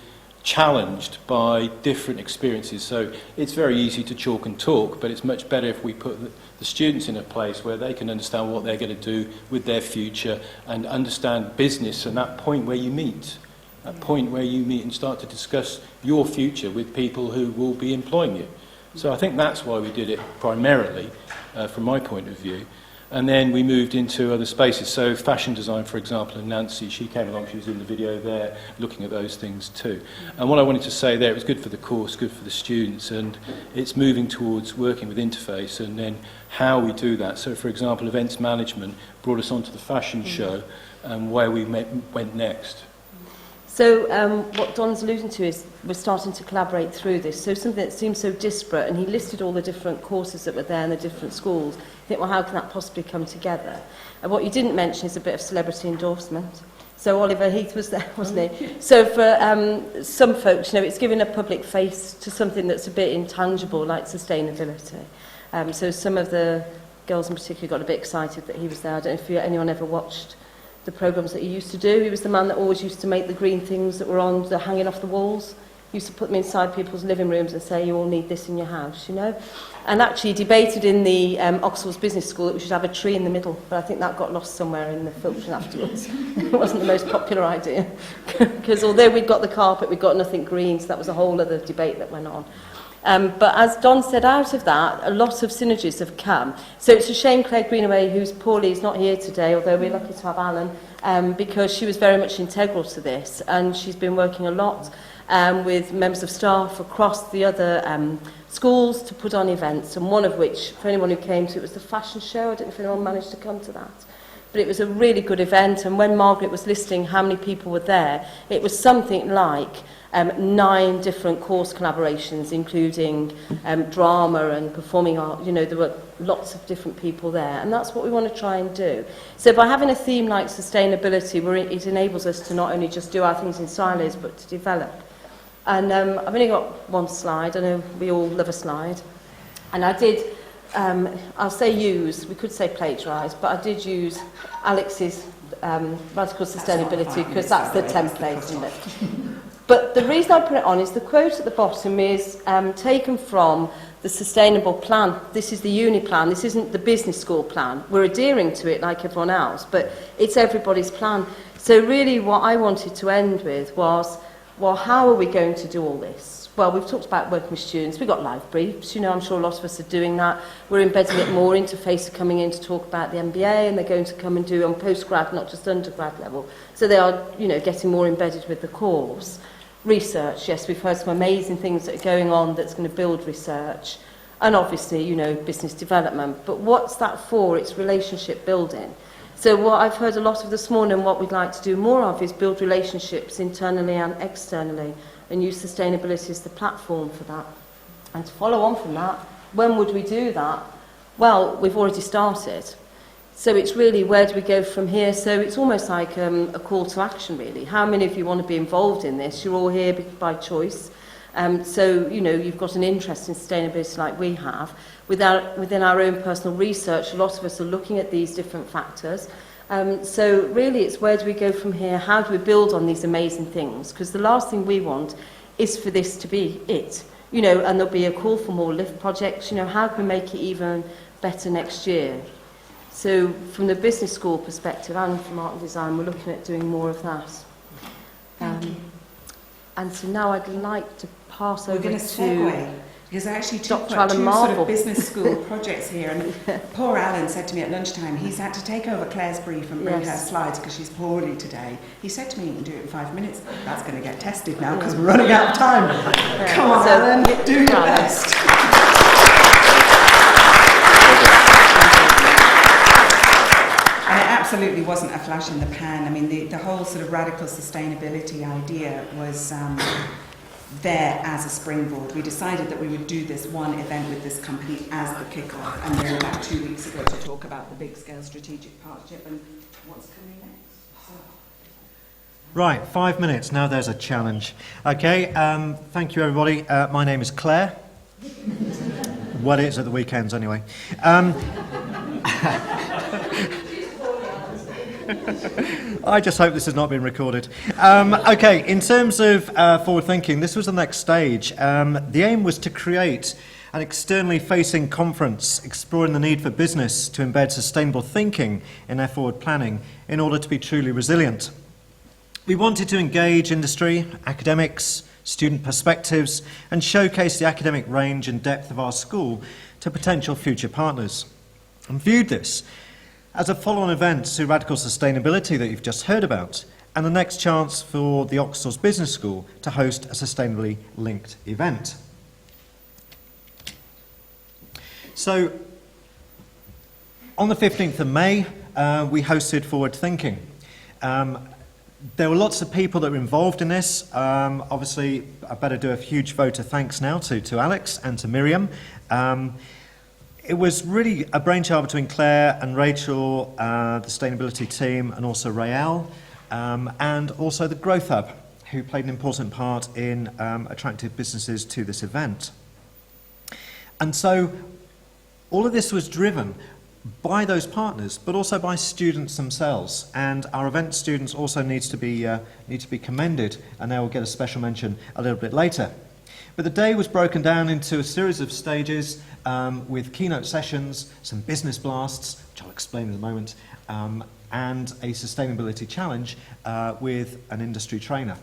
challenged by different experiences. So it's very easy to talk and talk, but it's much better if we put the students in a place where they can understand what they're going to do with their future and understand business, and that point where you meet. That point where you meet and start to discuss your future with people who will be employing you. So I think that's why we did it primarily, from my point of view. And then we moved into other spaces. So fashion design, for example, and Nancy, she came along, she was in the video there, looking at those things too. And what I wanted to say there, it was good for the course, good for the students, and it's moving towards working with interface and then how we do that. So, for example, events management brought us onto the fashion show and where we went next. So what Don's alluding to is we're starting to collaborate through this. So something that seems so disparate, and he listed all the different courses that were there in the different schools. You think, well, how can that possibly come together? And what you didn't mention is a bit of celebrity endorsement. So Oliver Heath was there, wasn't he? So for some folks, you know, it's giving a public face to something that's a bit intangible, like sustainability. So some of the girls in particular got a bit excited that he was there. I don't know if anyone ever watched the programmes that he used to do. He was the man that always used to make the green things that were on the hanging off the walls. Used to put them inside people's living rooms and say, you all need this in your house, you know. And actually debated in the Oxford's Business School that we should have a tree in the middle, but I think that got lost somewhere in the filtering afterwards. It wasn't the most popular idea, because although we'd got the carpet, we'd got nothing green, so that was a whole other debate that went on. But as Don said, out of that, a lot of synergies have come. So it's a shame Claire Greenaway, who's poorly, is not here today, although we're lucky to have Alan, because she was very much integral to this, and she's been working a lot with members of staff across the other schools to put on events, and one of which, for anyone who came to it, was the fashion show. I don't know if anyone managed to come to that. But it was a really good event, and when Margaret was listing how many people were there, it was something like 9 different course collaborations, including drama and performing art. You know, there were lots of different people there, and that's what we want to try and do. So by having a theme like sustainability, it enables us to not only just do our things in silos, but to develop. And I've only got one slide. I know we all love a slide. And I did, I'll say use, we could say plagiarise, but I did use Alex's radical sustainability, because that's the template, isn't it? But the reason I put it on is the quote at the bottom is taken from the sustainable plan. This is the uni plan. This isn't the business school plan. We're adhering to it like everyone else, but it's everybody's plan. So really what I wanted to end with was, well, how are we going to do all this? Well, we've talked about working with students. We've got live briefs. You know, I'm sure a lot of us are doing that. We're embedding it more. Interface are coming in to talk about the MBA, and they're going to come and do on postgrad, not just undergrad level. So they are, you know, getting more embedded with the course. Research, yes, we've heard some amazing things that are going on that's going to build research. And obviously, you know, business development. But what's that for? It's relationship building. So what I've heard a lot of this morning, what we'd like to do more of is build relationships internally and externally, and use sustainability as the platform for that. And to follow on from that, when would we do that? Well, we've already started. So it's really, where do we go from here? So it's almost like a call to action, really. How many of you want to be involved in this? You're all here by choice. So, you know, you've got an interest in sustainability like we have. Within our own personal research, a lot of us are looking at these different factors. So really, it's where do we go from here? How do we build on these amazing things? Because the last thing we want is for this to be it. You know, and there'll be a call for more lift projects. You know, how can we make it even better next year? So from the business school perspective and from art and design, we're looking at doing more of that. And so now I'd like to pass over to segue, because I actually took Dr. Alan two Marvel. sort of business school projects here, and poor Alan said to me at lunchtime, he's had to take over Claire's brief and bring her slides because she's poorly today. He said to me, you can do it in 5 minutes. That's going to get tested now because we're running out of time. Come on, Alan, do your best. And it absolutely wasn't a flash in the pan. I mean, the whole sort of radical sustainability idea was there as a springboard. We decided that we would do this one event with this company as the kickoff, and then about 2 weeks ago to talk about the big scale strategic partnership and what's coming next. So. Right, 5 minutes. Now there's a challenge. Okay, thank you everybody. My name is Claire. Well, it is at the weekends anyway. I just hope this has not been recorded. Okay, in terms of forward thinking, this was the next stage. The aim was to create an externally facing conference exploring the need for business to embed sustainable thinking in their forward planning in order to be truly resilient. We wanted to engage industry, academics, student perspectives, and showcase the academic range and depth of our school to potential future partners, and viewed this as a follow-on event to Radical Sustainability that you've just heard about, and the next chance for the Oxford's Business School to host a sustainably linked event. So, on the 15th of May, we hosted Forward Thinking. There were lots of people that were involved in this. Obviously, I better do a huge vote of thanks now to Alex and to Miriam. It was really a brainchild between Claire and Rachel, the sustainability team, and also Rael, and also the Growth Hub, who played an important part in attracting businesses to this event. And so all of this was driven by those partners, but also by students themselves. And our event students also need to be commended, and they will get a special mention a little bit later. But the day was broken down into a series of stages with keynote sessions, some business blasts, which I'll explain in a moment, and a sustainability challenge with an industry trainer.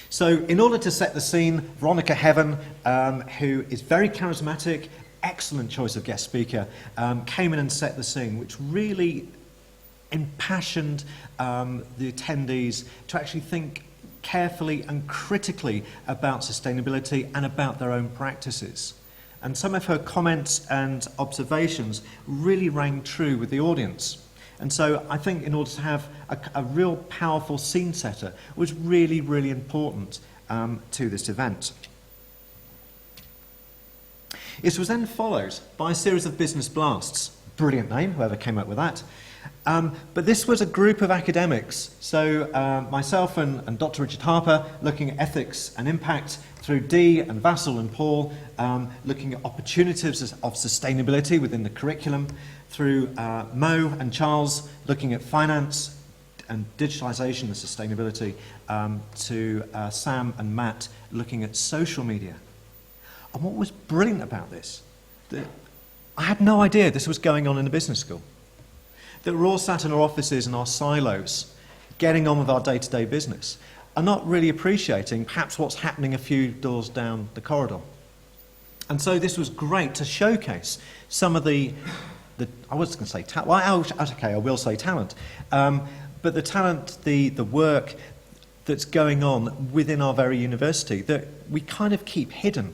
So in order to set the scene, Veronica Heaven, who is very charismatic, excellent choice of guest speaker, came in and set the scene, which really impassioned the attendees to actually think carefully and critically about sustainability and about their own practices. And some of her comments and observations really rang true with the audience. And so I think in order to have a real powerful scene setter was really, really important to this event. It was then followed by a series of business blasts. Brilliant name, whoever came up with that. But this was a group of academics. So myself and Dr. Richard Harper looking at ethics and impact, through Dee and Vassal and Paul looking at opportunities of sustainability within the curriculum, through Mo and Charles looking at finance and digitalisation and sustainability, to Sam and Matt looking at social media. And what was brilliant about this, that I had no idea this was going on in a business school. That we're all sat in our offices and our silos, getting on with our day-to-day business, and not really appreciating perhaps what's happening a few doors down the corridor. And so this was great to showcase some of the I was going to say talent, well, okay, I will say talent, but the talent, the work that's going on within our very university that we kind of keep hidden.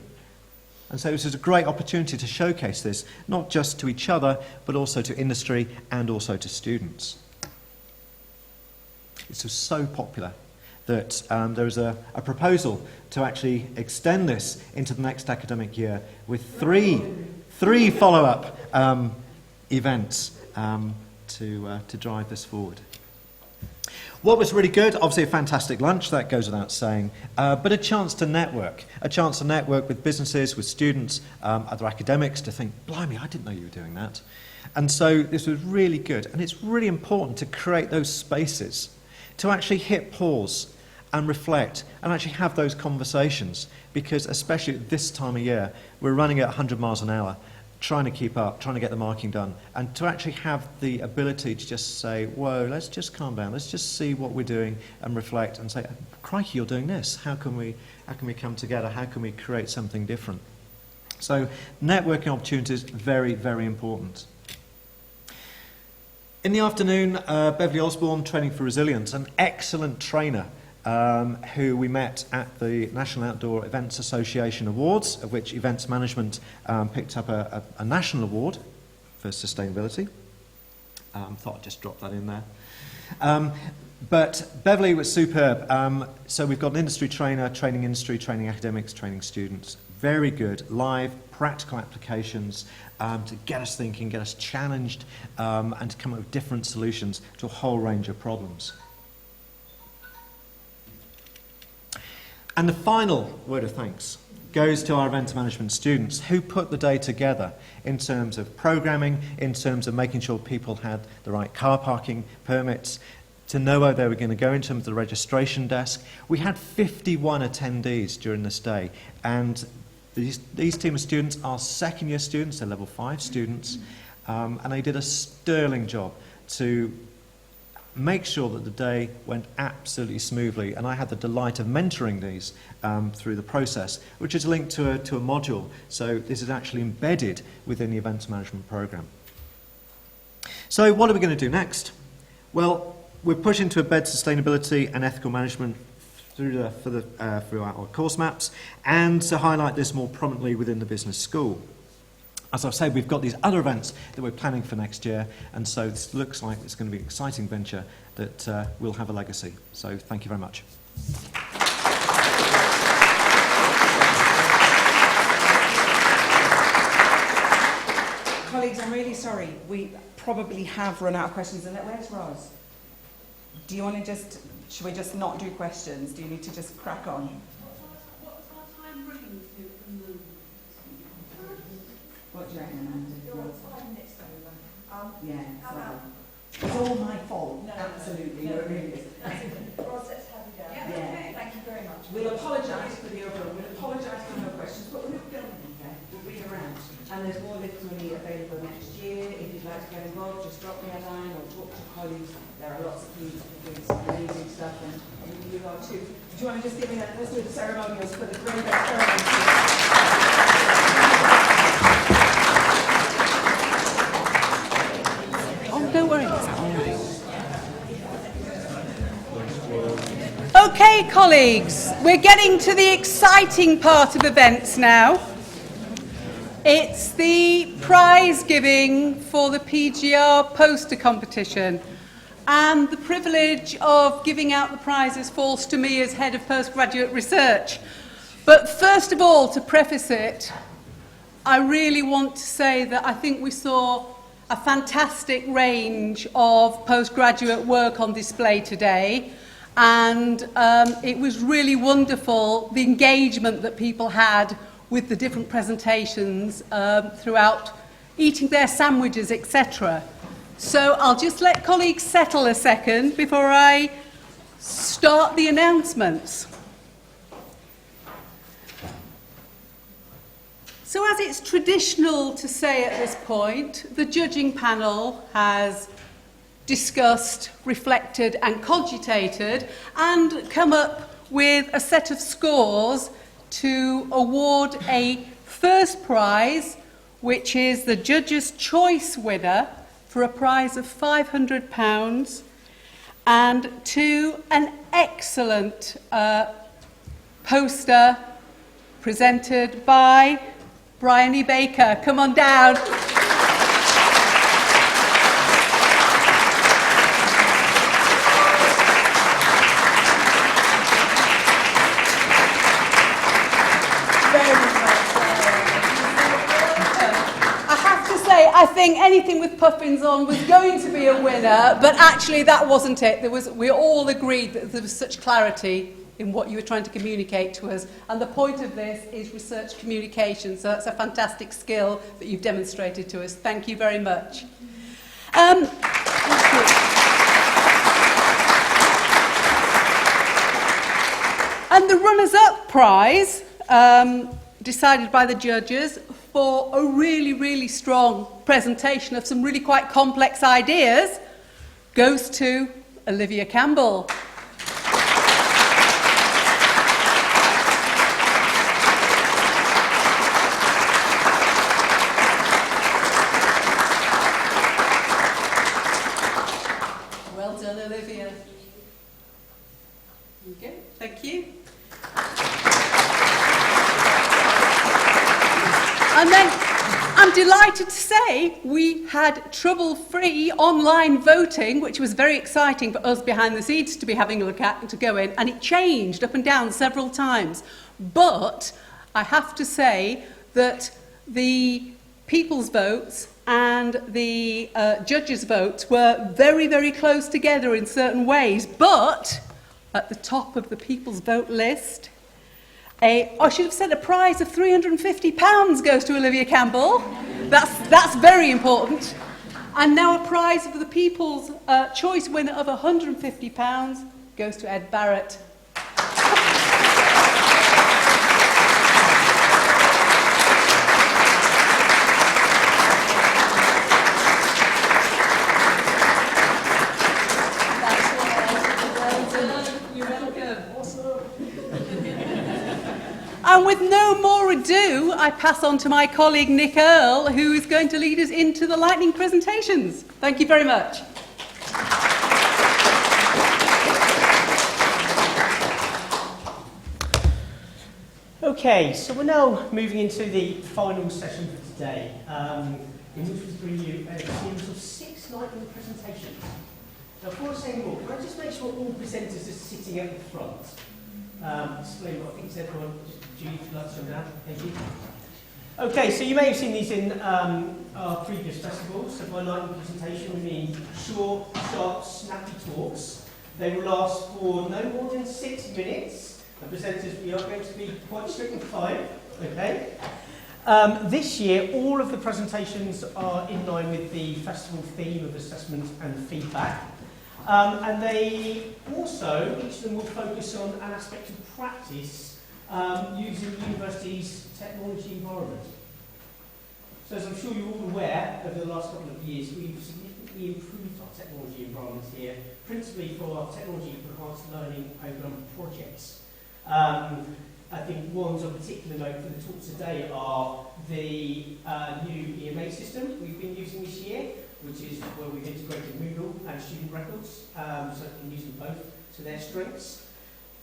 And so this is a great opportunity to showcase this, not just to each other, but also to industry and also to students. This was so popular that there was a proposal to actually extend this into the next academic year with three follow-up events to drive this forward. What was really good, obviously a fantastic lunch, that goes without saying, but a chance to network with businesses, with students, other academics, to think, blimey, I didn't know you were doing that. And so this was really good, and it's really important to create those spaces, to actually hit pause and reflect, and actually have those conversations, because especially at this time of year, we're running at 100 miles an hour, trying to keep up, trying to get the marking done, and to actually have the ability to just say, whoa, let's just calm down, let's just see what we're doing and reflect and say, crikey, you're doing this, how can we come together, how can we create something different? So networking opportunities, very, very important. In the afternoon, Beverly Osborne, Training for Resilience, an excellent trainer who we met at the National Outdoor Events Association Awards, of which Events Management picked up a national award for sustainability. Thought I'd just drop that in there. But Beverly was superb. So we've got an industry trainer, training industry, training academics, training students. Very good, live, practical applications to get us thinking, get us challenged, and to come up with different solutions to a whole range of problems. And the final word of thanks goes to our event management students who put the day together in terms of programming, in terms of making sure people had the right car parking permits, to know where they were going to go in terms of the registration desk. We had 51 attendees during this day, and these team of students are second year students, they're level 5 students, and they did a sterling job to make sure that the day went absolutely smoothly, and I had the delight of mentoring these through the process, which is linked to a module, so this is actually embedded within the events management program. So what are we going to do next? Well, we're pushing to embed sustainability and ethical management throughout our course maps, and to highlight this more prominently within the business school. As I've said, we've got these other events that we're planning for next year, and so this looks like it's going to be an exciting venture that will have a legacy. So thank you very much. Colleagues, I'm really sorry. We probably have run out of questions. And where's Roz? Do you want to just, should we just not do questions? Do you need to just crack on? What do you reckon, Amanda? Yeah, it's all my fault, absolutely, it really is. Yeah. Thank you very much. We'll apologise for the overrun, we'll apologise for no questions, but we're not going anywhere, we'll be around. And there's more lift money available next year. If you'd like to get involved, just drop me a line or talk to colleagues. There are lots of communities doing some amazing stuff, and you are too. Do you want to just give me let's do the ceremonials for the great ceremony. Oh, don't worry. Okay, colleagues, we're getting to the exciting part of events now. It's the prize giving for the PGR poster competition. And the privilege of giving out the prizes falls to me as Head of Postgraduate Research. But first of all, to preface it, I really want to say that I think we saw a fantastic range of postgraduate work on display today. And it was really wonderful, the engagement that people had with the different presentations throughout eating their sandwiches, etc. So I'll just let colleagues settle a second before I start the announcements. So as it's traditional to say at this point, the judging panel has discussed, reflected and cogitated and come up with a set of scores to award a first prize, which is the Judges' Choice winner for a prize of £500, and to an excellent poster presented by Bryony Baker. Come on down. I think anything with puffins on was going to be a winner, but actually that wasn't it. We all agreed that there was such clarity in what you were trying to communicate to us, and the point of this is research communication, so that's a fantastic skill that you've demonstrated to us. Thank you very much. And the runners-up prize, decided by the judges, for a really, really strong presentation of some really quite complex ideas, goes to Olivia Campbell. Well done, Olivia. Okay, thank you. And then I'm delighted to say we had trouble-free online voting, which was very exciting for us behind the scenes to be having a look at, to go in, and it changed up and down several times. But I have to say that the people's votes and the judges' votes were very, very close together in certain ways. But at the top of the people's vote list, I should have said a prize of £350 goes to Olivia Campbell. That's very important. And now a prize for the People's Choice winner of £150 goes to Ed Barrett. And with no more ado, I pass on to my colleague Nick Earle, who is going to lead us into the lightning presentations. Thank you very much. Okay, so we're now moving into the final session for today, in which we bring you a series of 6 lightning presentations. Now, before I say more, can I just make sure all presenters are sitting at the front? Explain what I think is everyone. Julie, if you'd like to come down. Thank you. Okay, so you may have seen these in our previous festivals. So by lightning presentation, we mean short, sharp, snappy talks. They will last for no more than 6 minutes. And presenters, we are going to be quite strict with time. Okay. This year, all of the presentations are in line with the festival theme of assessment and feedback. And they also, each of them will focus on an aspect of practice using the university's technology environment. So as I'm sure you're all aware, over the last couple of years, we've significantly improved our technology environment here, principally for our technology enhanced learning programme projects. I think ones of particular note for the talk today are the new EMA system we've been using this year, which is where we've integrated Moodle and student records, so we can use them both to their strengths.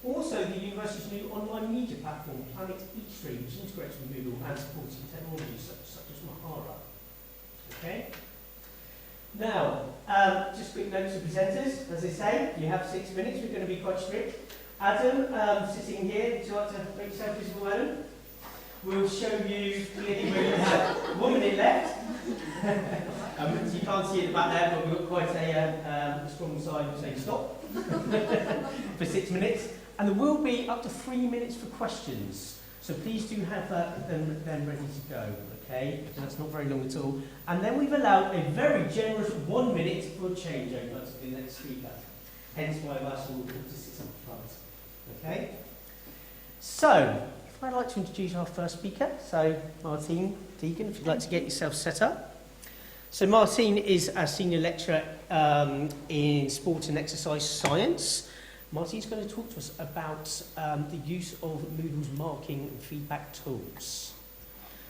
Also, the university's new online media platform, Planet eStream, which integrates with Moodle and supporting technologies such as Mahara. Okay. Now, just quick notes of presenters. As I say, you have 6 minutes. We're going to be quite strict. Adam, sitting here, would you like to make yourself visible, Adam? We'll show you clearly where you have 1 minute left. You can't see it back there, but we've got quite a strong sign saying stop for 6 minutes. And there will be up to 3 minutes for questions. So please do have them ready to go, okay? That's not very long at all. And then we've allowed a very generous 1 minute for changeover to the next speaker. Hence why I've asked you all to sit up front. Okay? So, I'd like to introduce our first speaker. So, Martine Deegan, if you'd like to get yourself set up. So, Martine is a senior lecturer in sport and exercise science. Martine's going to talk to us about the use of Moodle's marking and feedback tools.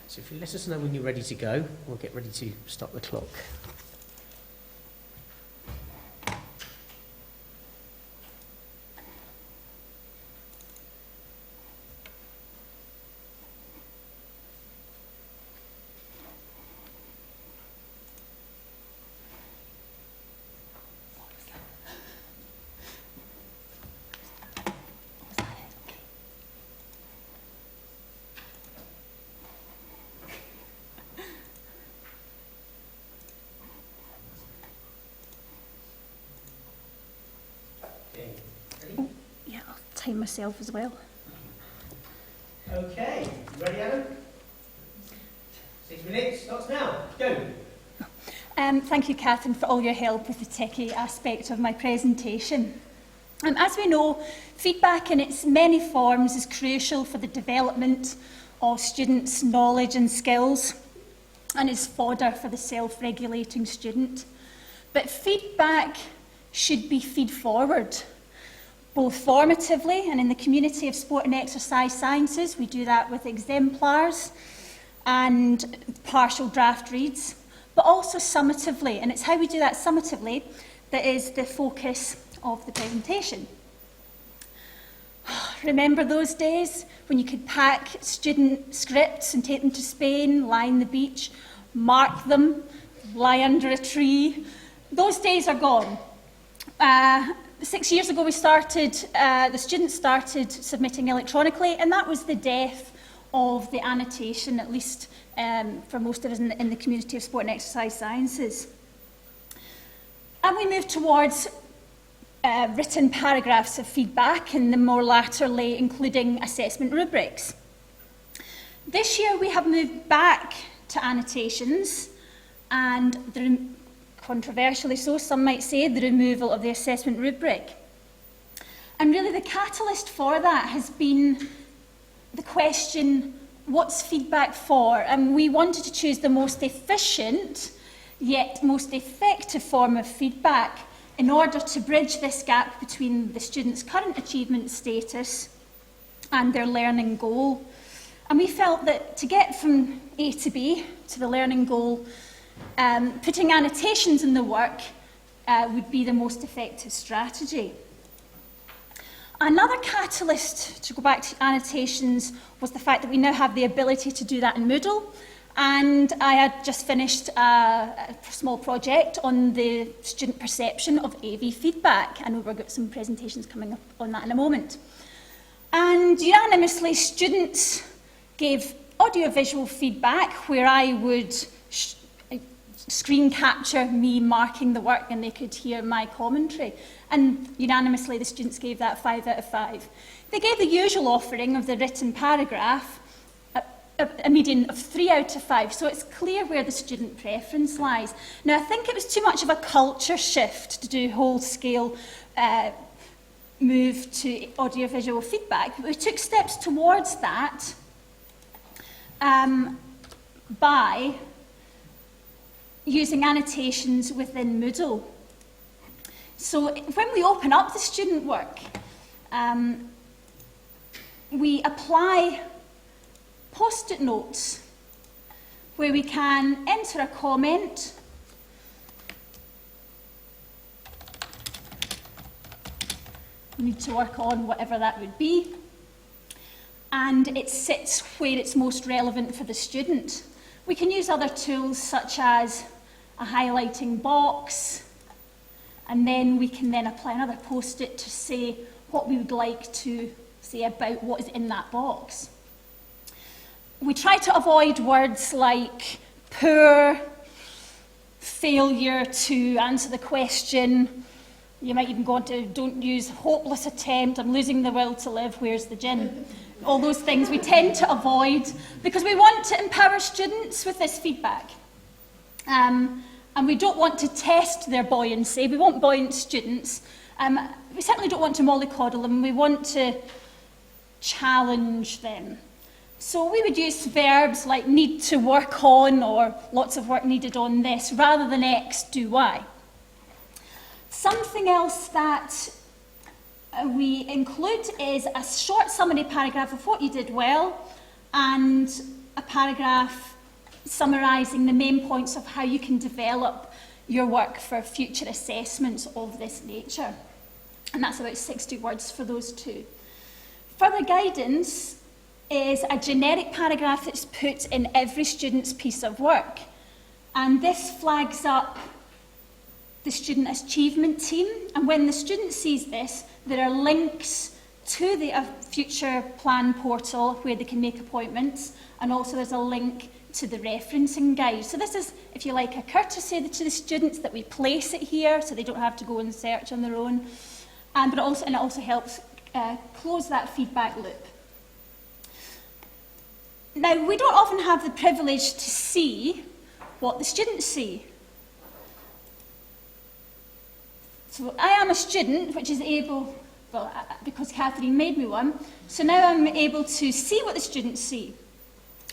So, if you let us know when you're ready to go, we'll get ready to stop the clock. Time myself as well. Okay, ready, Adam? 6 minutes, starts now. Go. Thank you, Catherine, for all your help with the techie aspect of my presentation. As we know, feedback in its many forms is crucial for the development of students' knowledge and skills and is fodder for the self-regulating student. But feedback should be feed-forward, both formatively and in the community of sport and exercise sciences. We do that with exemplars and partial draft reads, but also summatively. And it's how we do that summatively that is the focus of the presentation. Remember those days when you could pack student scripts and take them to Spain, lie on the beach, mark them, lie under a tree? Those days are gone. 6 years ago, the students started submitting electronically, and that was the death of the annotation, at least for most of us in the community of sport and exercise sciences. And we moved towards written paragraphs of feedback, and the more latterly including assessment rubrics. This year, we have moved back to annotations, and controversially so, some might say, the removal of the assessment rubric. And really the catalyst for that has been the question, what's feedback for? And we wanted to choose the most efficient, yet most effective form of feedback in order to bridge this gap between the student's current achievement status and their learning goal. And we felt that to get from A to B to the learning goal, putting annotations in the work would be the most effective strategy. Another catalyst to go back to annotations was the fact that we now have the ability to do that in Moodle. And I had just finished a small project on the student perception of AV feedback, and we've got some presentations coming up on that in a moment. And unanimously, students gave audiovisual feedback where I would screen capture me marking the work and they could hear my commentary. And unanimously, the students gave that 5 out of 5. They gave the usual offering of the written paragraph, a median of 3 out of 5, so it's clear where the student preference lies. Now, I think it was too much of a culture shift to do whole-scale move to audiovisual feedback, but we took steps towards that by using annotations within Moodle. So when we open up the student work, we apply post-it notes where we can enter a comment, we need to work on whatever that would be, and it sits where it's most relevant for the student. We can use other tools such as a highlighting box, and then we can then apply another post-it to say what we would like to say about what is in that box. We try to avoid words like poor, failure to answer the question. You might even go on to, don't use hopeless attempt, I'm losing the will to live, where's the gin? All those things we tend to avoid because we want to empower students with this feedback. And we don't want to test their buoyancy. We want buoyant students. We certainly don't want to mollycoddle them. We want to challenge them. So we would use verbs like need to work on or lots of work needed on this rather than X, do Y. Something else that we include is a short summary paragraph of what you did well and a paragraph summarising the main points of how you can develop your work for future assessments of this nature. And that's about 60 words for those two. Further guidance is a generic paragraph that's put in every student's piece of work. And this flags up the student achievement team. And when the student sees this, there are links to the future plan portal where they can make appointments. And also there's a link to the referencing guide. So this is, if you like, a courtesy to the students that we place it here so they don't have to go and search on their own. But it also helps close that feedback loop. Now, we don't often have the privilege to see what the students see. So I am a student, which is able, well, because Catherine made me one, so now I'm able to see what the students see.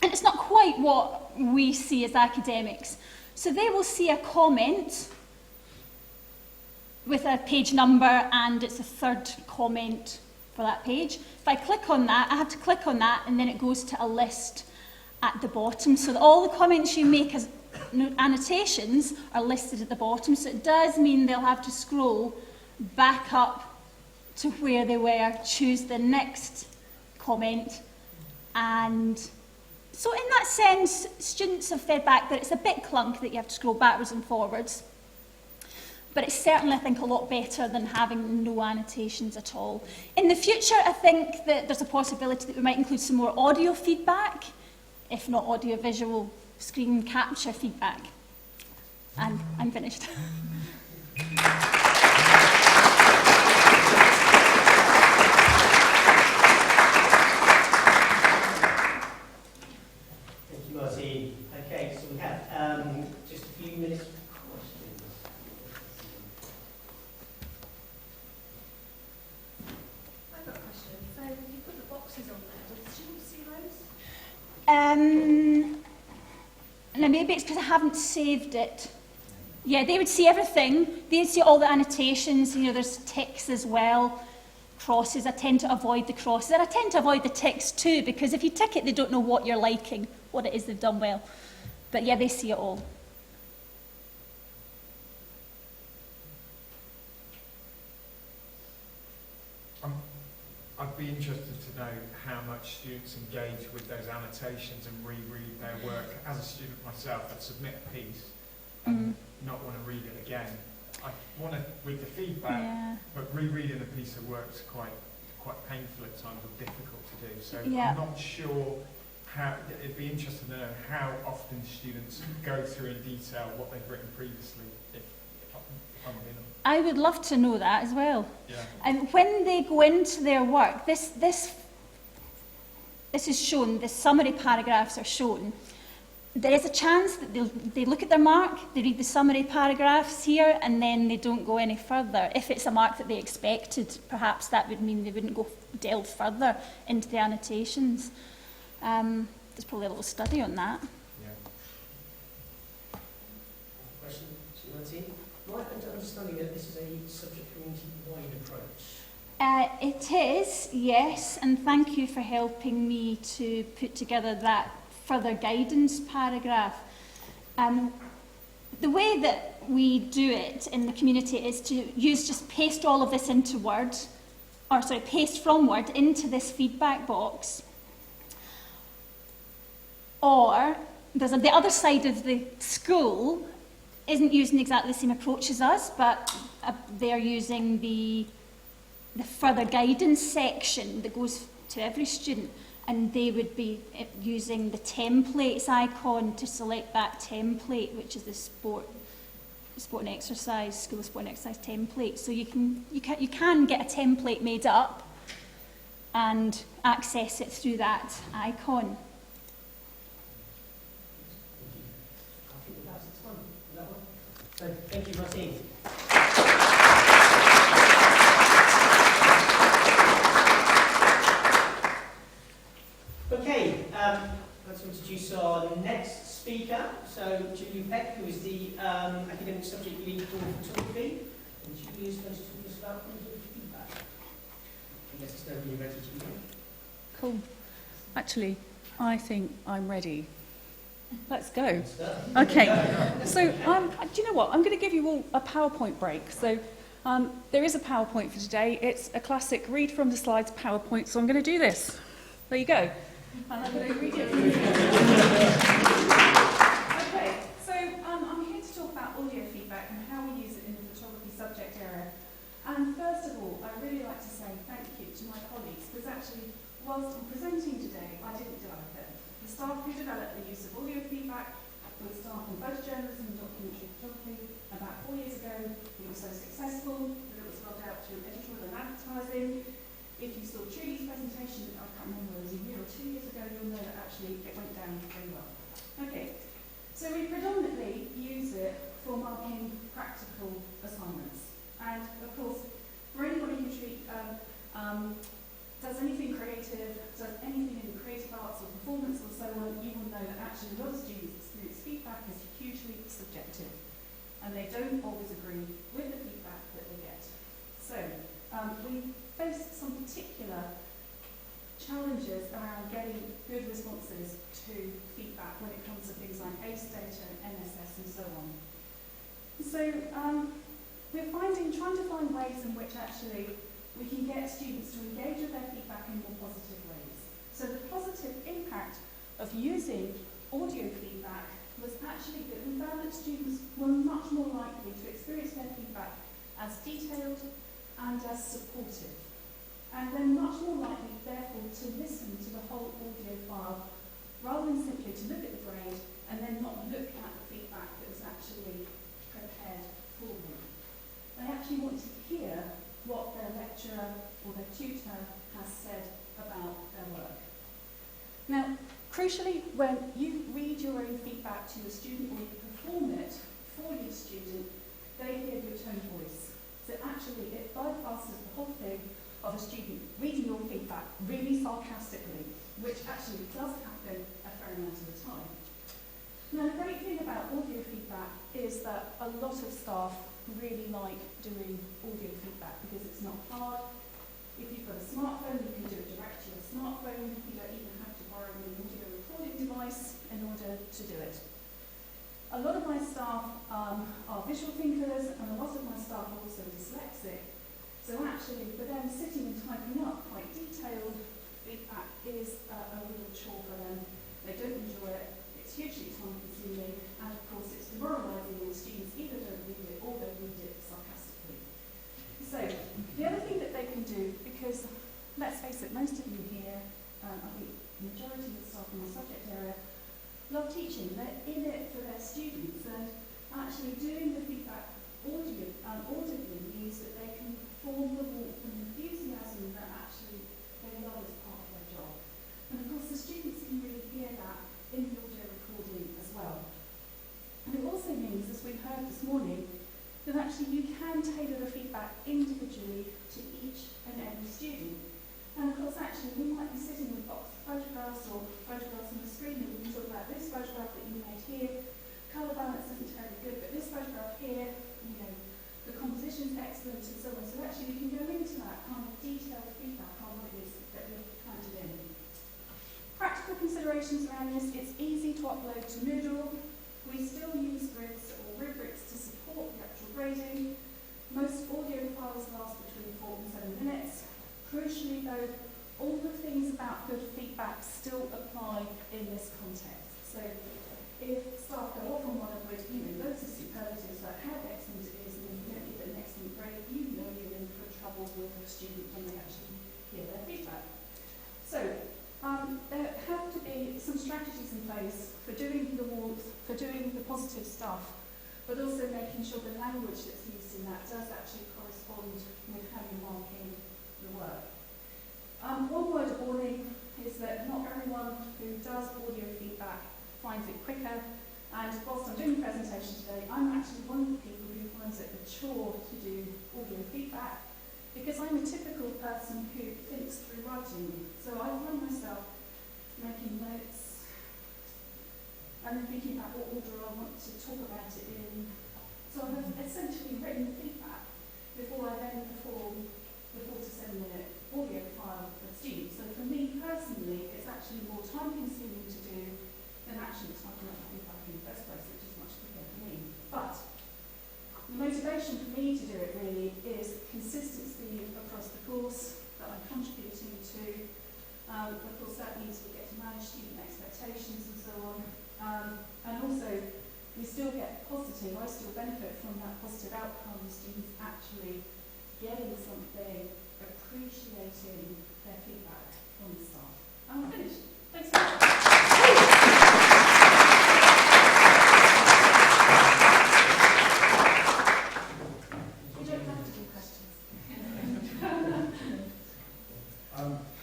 And it's not quite what we see as academics. So they will see a comment with a page number, and it's the third comment for that page. If I click on that, I have to click on that, and then it goes to a list at the bottom. So that all the comments you make as annotations are listed at the bottom. So it does mean they'll have to scroll back up to where they were, choose the next comment, and so in that sense, students have fed back that it's a bit clunky that you have to scroll backwards and forwards. But it's certainly, I think, a lot better than having no annotations at all. In the future, I think that there's a possibility that we might include some more audio feedback, if not audio-visual screen capture feedback. And I'm finished. Thank you, Martin. Okay, so we have just a few minutes. Now maybe it's because I haven't saved it. Yeah, they would see everything. They'd see all the annotations. You know, there's ticks as well, crosses. I tend to avoid the crosses. And I tend to avoid the ticks too, because if you tick it, they don't know what you're liking, what it is they've done well. But yeah, they see it all. I'd be interested to know how much students engage with those annotations and reread their work. As a student myself, I'd submit a piece and not want to read it again. I want to read the feedback, but rereading a piece of work is quite painful at times or difficult to do. So I'm not sure how. It'd be interesting to know how often students go through in detail what they've written previously. If I'm being I would love to know that as well. Yeah. And when they go into their work, this this is shown, the summary paragraphs are shown, there is a chance that they look at their mark, they read the summary paragraphs here, and then they don't go any further. If it's a mark that they expected, perhaps that would mean they wouldn't go delve further into the annotations. There's probably a little study on that. Question to Martine. My understanding that this is a subject community-wide approach. It is, yes, and thank you for helping me to put together that further guidance paragraph. The way that we do it in the community is to just paste all of this into Word, or sorry, paste from Word into this feedback box. Or, there's the other side of the school isn't using exactly the same approach as us, but they're using the further guidance section that goes to every student, and they would be using the templates icon to select that template, which is the sport and exercise, school of sport and exercise template. So you can get a template made up and access it through that icon. I think that's the time for that one. So thank you, Martine. Okay, let's introduce our next speaker. So Julie Peck, who is the academic subject lead for photography. And Julie is going to talk to us about feedback. And let us know when you're ready, Julie. Cool. Actually, I think I'm ready. Let's go. Okay. So, do you know what? I'm going to give you all a PowerPoint break. So, there is a PowerPoint for today. It's a classic read from the slides PowerPoint. So I'm going to do this. There you go. And I'm going to read it. Okay. So I'm here to talk about audio feedback and how we use it in the photography subject area. And first of all, I'd really like to say thank you to my colleagues, because actually, whilst I'm presenting today, I didn't develop it. The staff who developed the use of audio feedback were staff in photojournalism and documentary photography. About 4 years ago, it was so successful that it was rolled out through editorial and advertising. If you saw Trudy's presentation, I can't remember, it was a year or 2 years ago, you'll know that actually it went down very well. Okay, so we predominantly use it for marking practical assignments. And of course, for anybody who does anything creative, does anything in creative arts or performance or so on, you will know that actually a lot of students experience feedback as hugely subjective. And they don't always agree with the feedback that they get. So, we face some particular challenges around getting good responses to feedback when it comes to things like ACE data, NSS and so on. So we're trying to find ways in which actually we can get students to engage with their feedback in more positive ways. So the positive impact of using audio feedback was actually that we found that students were much more likely to experience their feedback as detailed and as supportive. And they're much more likely, therefore, to listen to the whole audio file rather than simply to look at the grade and then not look at the feedback that was actually prepared for them. They actually want to hear what their lecturer or their tutor has said about their work. Now, crucially, when you read your own feedback to your student or you perform it for your student, they hear your tone of voice. So actually, it bypasses the whole thing of a student reading your feedback really sarcastically, which actually does happen a fair amount of the time. Now, the great thing about audio feedback is that a lot of staff really like doing audio feedback because it's not hard. If you've got a smartphone, you can do it direct to your smartphone. You don't even have to borrow an audio recording device in order to do it. A lot of my staff are visual thinkers, and a lot of my staff are also dyslexic. So actually, for them, sitting and typing up quite detailed feedback is a real chore for them. They don't enjoy it. It's hugely time-consuming, and of course, it's demoralising when students either don't read it or they read it sarcastically. So the other thing that they can do, because let's face it, most of you here, I think the majority of the staff in my subject area, love teaching. They're in it for their students, and actually doing the feedback audibly means that they can perform the work with enthusiasm that actually they love as part of their job. And of course, actually you can tailor the feedback individually to each and every student. And of course, actually, we might be sitting with box photographs or photographs on the screen, and we can talk about this photograph that you made here. Colour balance isn't terribly good, but this photograph here, you know, the composition's excellent and so on. So actually, we can go into that kind of detailed feedback on what it is that we've planted in. Practical considerations around this: it's easy to upload to Moodle. We still use grids or rubrics to support the actual grading. Most audio files last between 4 and 7 minutes. Crucially though, all the things about good feedback still apply in this context. So if staff go off on one of those, loads of superlatives like how excellent it is, and you don't get an excellent grade, you know you're in for trouble with a student when they actually hear their feedback. So there have to be some strategies in place for doing the warmth, for doing the positive stuff, but also making sure the language that's used in that does actually correspond with how you're marking the work. One word of warning is that not everyone who does audio feedback finds it quicker, and whilst I'm doing the presentation today, I'm actually one of the people who finds it a chore to do audio feedback, because I'm a typical person who thinks through writing. So I find myself making notes and then thinking about what order I want to talk about it in. So I've essentially written feedback before I then perform the 4 to 7 minute audio file for the students. So for me personally, it's actually more time consuming to do than actually typing up the feedback in the first place, which is much quicker for me. But the motivation for me to do it really is consistency across the course that I'm contributing to. Of course, that means we get to manage student expectations and so on. And also, we still get positive, I still benefit from that positive outcome, students actually getting something, appreciating their feedback from the staff. I'm finished. Thanks so much. You don't have to do questions.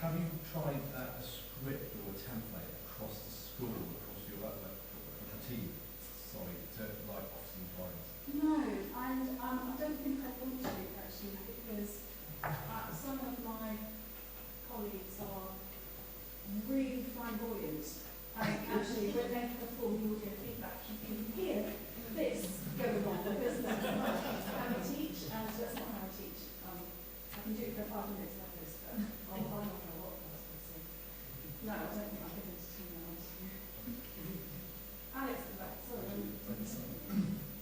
Have you tried a script or a template across the school, across your team, to like Office Compliance? No, and I don't think I want to actually, because some of my colleagues are really flamboyant, and actually when they perform the audio feedback, you can hear this going on, because that's not how I teach, and that's not how I teach. I can do it for 5 minutes like this, but I'll not know what I was going to say. No, I don't think I can entertain that. Alex, the back, sorry.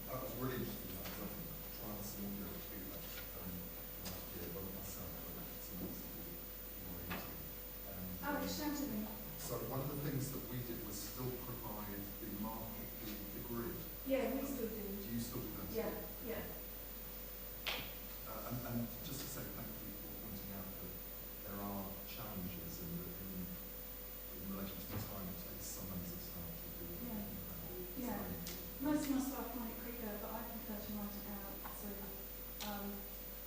That was really interesting. I was trying some audio feedback last year, but myself, but someone else to do more into. Alex, shout at me. So one of the things that we did was still provide the market, the grid. Yeah, we still do. Do you still do that? Yeah, yeah. And just to say thank you for pointing out that there are challenges in relation to the time it takes some members of staff to do it. Yeah. Most of my staff find it quicker, but I prefer to write it out. So,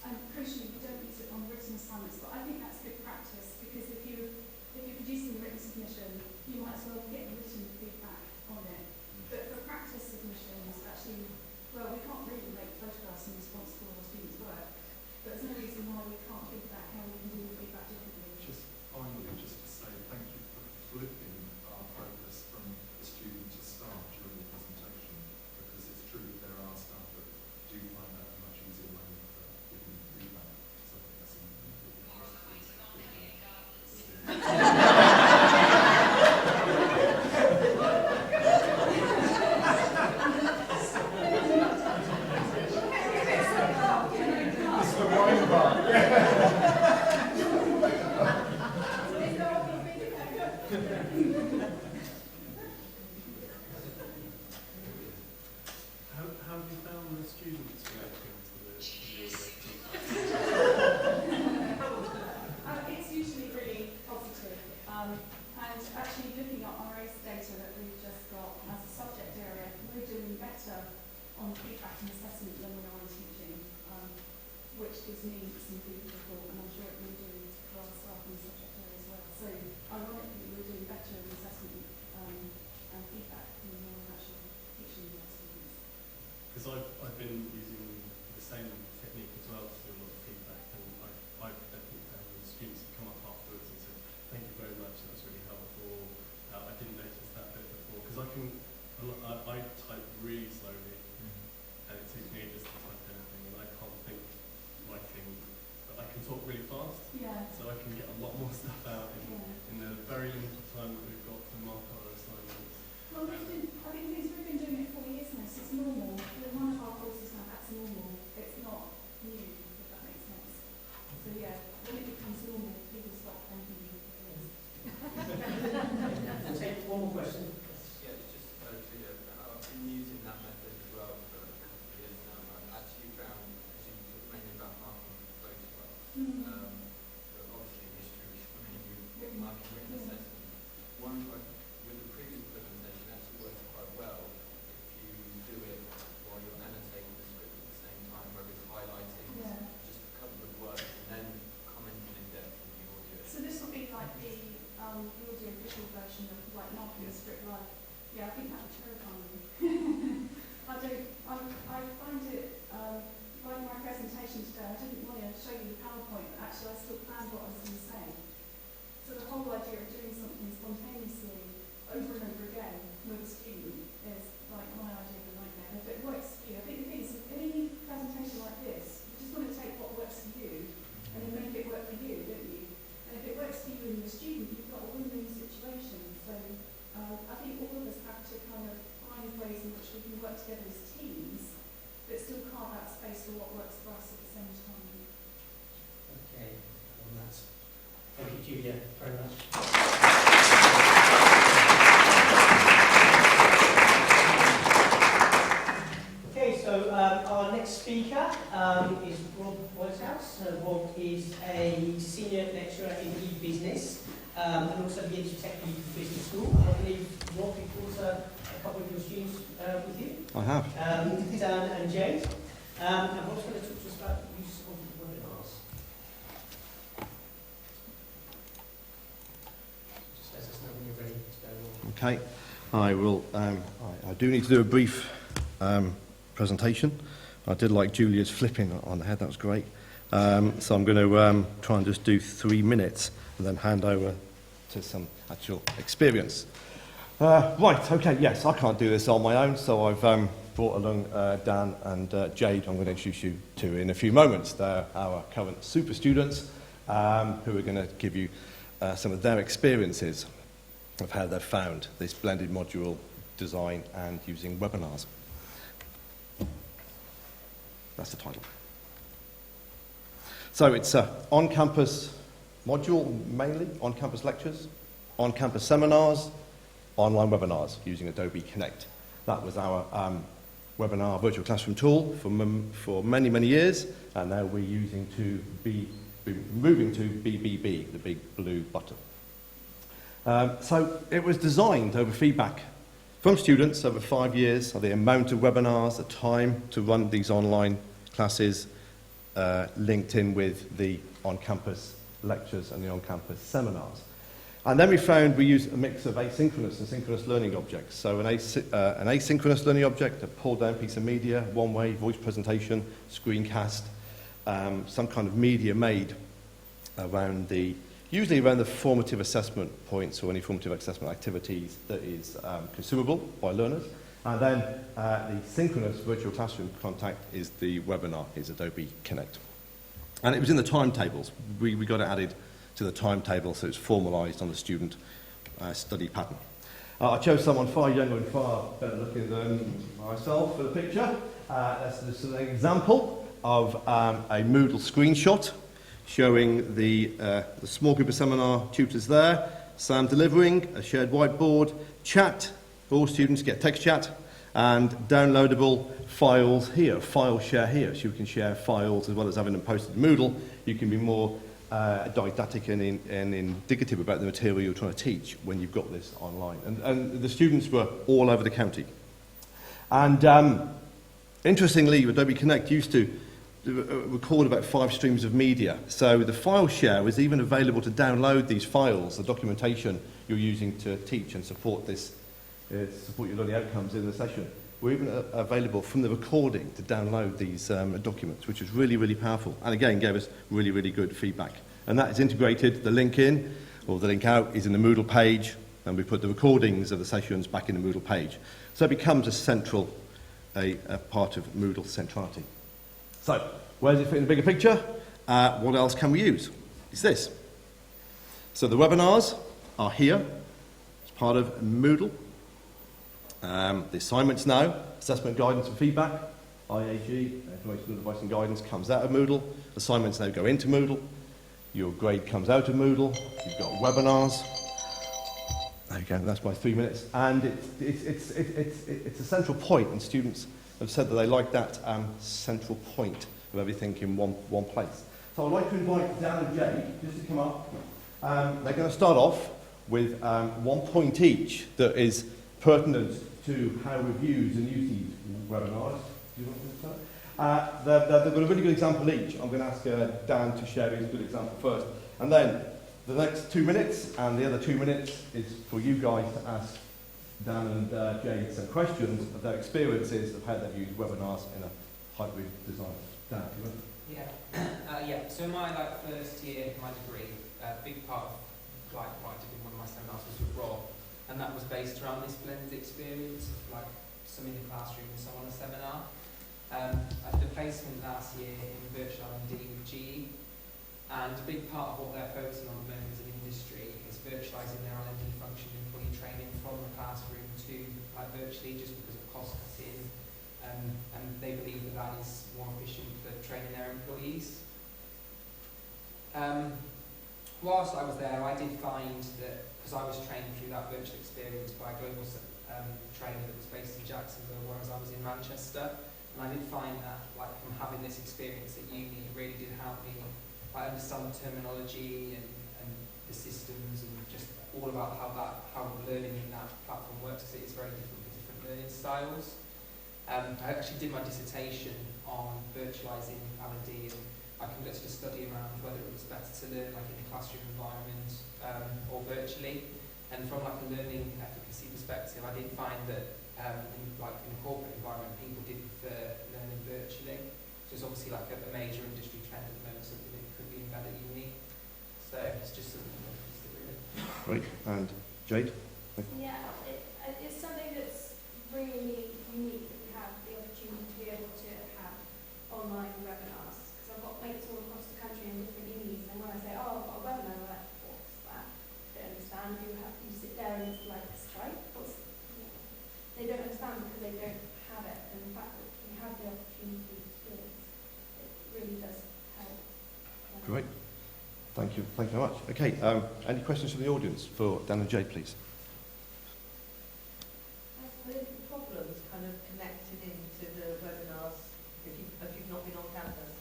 and crucially, we don't use it on written assignments, but I think that's good practice, because if you're producing a written submission, you might as well get written feedback on it. But for practice submissions, actually, well, we can't really make photographs in response to all our students' work, but there's no reason why we can't feedback how we can do the feedback differently. Just finally, just to say thank you for flipping our focus from the student to staff during the presentation, because it's true that there are staff that do find that a much easier way of giving feedback. So I think that's an important It's the wine bar. How have you found the students reacting to the It's usually really positive. And actually looking at our ACE data that we've just got as a subject area, we're doing better on feedback and assessment than we are on teaching, which gives me some food for thought, and I'm sure it will do for our staff in the subject area as well. So ironically, we're doing better in assessment and feedback than we are actually teaching our students. Because I've been using the same I type really slowly, and it takes me ages to type anything, and I can't think writing, but I can talk really fast, so I can get a lot more stuff out in the very limited time that we've got to mark our assignments. Well, I think we've been doing it 4 years now, so it's normal. One of our courses now, that's normal. It's not new, if that makes sense. So yeah, when it becomes normal, people stop thinking it is. We'll take one more question. Yeah, it's just I've been using that method as well for a couple of years now. I've actually found, as you talk mainly about marking photographs, but obviously history, marking written assessment. One, with the previous presentation, actually works quite well if you do it while you're annotating the script at the same time, where it's highlighting just a couple of words and then commenting in depth in the audio. So this will be like the audio visual version of like marking the script live. Yeah, I think that would terrify me. I find it, like my presentation today, I didn't want to show you the PowerPoint, but actually I still planned what I was going to say. So the whole idea of doing something spontaneously over and over again with a student is like my idea of a nightmare. And if it works for you, I think the thing is, with any presentation like this, you just want to take what works for you and then make it work for you, don't you? And if it works for you and your student, you've got a win-win situation. So I think all of us have to kind of find ways in which we can work together as teams, but still carve out space for what works for us at the same time. Okay, and that's. Thank you, Julia, very much. Okay, so our next speaker is Rob Whitehouse. Rob is a senior lecturer in e-business and also the Edutech Business School. I believe, Rob, you've brought a couple of your students with you. I have. Dan and Jade. And Rob's going to talk to us about the use of webinars. Just let us know when you're ready to go on. Okay, I will. I do need to do a brief presentation. I did like Julia's flipping on the head; that was great. So I'm going to try and just do 3 minutes and then hand over to some actual experience. Right. Okay. Yes, I can't do this on my own, so I've brought along Dan and Jade. I'm going to introduce you to in a few moments. They're our current super students who are going to give you some of their experiences of how they've found this blended module design and using webinars. That's the title. So it's on-campus module, mainly on-campus lectures, on-campus seminars, online webinars using Adobe Connect. That was our webinar virtual classroom tool for many, many years, and now we're moving to BBB, the big blue button. So it was designed over feedback from students over 5 years, the amount of webinars, the time to run these online classes, linked in with the on-campus lectures and the on-campus seminars. And then we found we use a mix of asynchronous and synchronous learning objects. So an asynchronous learning object, a pulled-down piece of media, one-way voice presentation, screencast, some kind of media made around usually around the formative assessment points or any formative assessment activities that is consumable by learners. And then the synchronous virtual classroom contact is the webinar, is Adobe Connect. And it was in the timetables. We got it added to the timetable so it's formalised on the student study pattern. I chose someone far younger and far better looking than myself for the picture. This is an example of a Moodle screenshot showing the small group of seminar tutors there, Sam delivering, a shared whiteboard, chat, all students get text chat, and downloadable files here, file share here, so you can share files as well as having them posted in Moodle. You can be more didactic and indicative about the material you're trying to teach when you've got this online. And the students were all over the county. And interestingly, Adobe Connect used to record about 5 streams of media. So the file share was even available to download these files, the documentation you're using to teach and support this, support your learning outcomes in the session. Were even available from the recording to download these documents, which was really, really powerful. And again, gave us really, really good feedback. And that is integrated, the link in, or the link out, is in the Moodle page, and we put the recordings of the sessions back in the Moodle page. So it becomes a central, a part of Moodle centrality. So, where does it fit in the bigger picture? What else can we use? It's this. So the webinars are here as part of Moodle. The assignments now, assessment, guidance and feedback, IAG, information, advice and guidance, comes out of Moodle. Assignments now go into Moodle. Your grade comes out of Moodle. You've got webinars. There you go, that's my 3 minutes. And it's a central point, and students have said that they like that central point of everything in one place. So I'd like to invite Dan and Jay just to come up. They're going to start off with 1 point each that is pertinent to how we've used and use these webinars. Do you want to start? They've got a really good example each. I'm going to ask Dan to share his good example first. And then the next 2 minutes and the other 2 minutes is for you guys to ask Dan and Jay some questions of their experiences of how they've used webinars in a hybrid design. Dan, do you want to? Yeah. So my first year, my degree, a big part of what I did in one of my seminars was with Rob, and that was based around this blended experience of some in the classroom and some on a seminar. I did a placement last year in virtual L&D with GE, and a big part of what they're focusing on at the moment as an industry is virtualising their L&D function and employee training from the classroom to virtually, just because of cost cutting, and they believe that that is more efficient for training their employees. Whilst I was there, I did find that, because I was trained through that virtual experience by a global trainer that was based in Jacksonville, whereas I was in Manchester, and I did find that, from having this experience at uni, it really did help me understand the terminology and the systems and just all about how learning in that platform works, because it is very different for different learning styles. I actually did my dissertation on virtualising L&D, and I conducted a study around whether it was better to learn in a classroom environment or virtually. And from a learning efficacy perspective, I did find that in a corporate environment, people did prefer learning virtually. So it's obviously a major industry trend at the moment, something that could be embedded at uni. So it's just something to consider, really. Great. And Jade? Yeah, it's something that's really unique that we have the opportunity to be able to have online webinars. Because I've got mates all across the country in different unis, and when I say, oh, I've got a webinar, they're like, what's that? They don't understand. You sit there and it's like Skype. They don't understand because they don't have it. And the fact that we have the opportunity to do it, it really does help. Great. Thank you. Thank you very much. Okay, any questions from the audience for Dan and Jade, please? Are there problems connected into the webinars if you've not been on campus?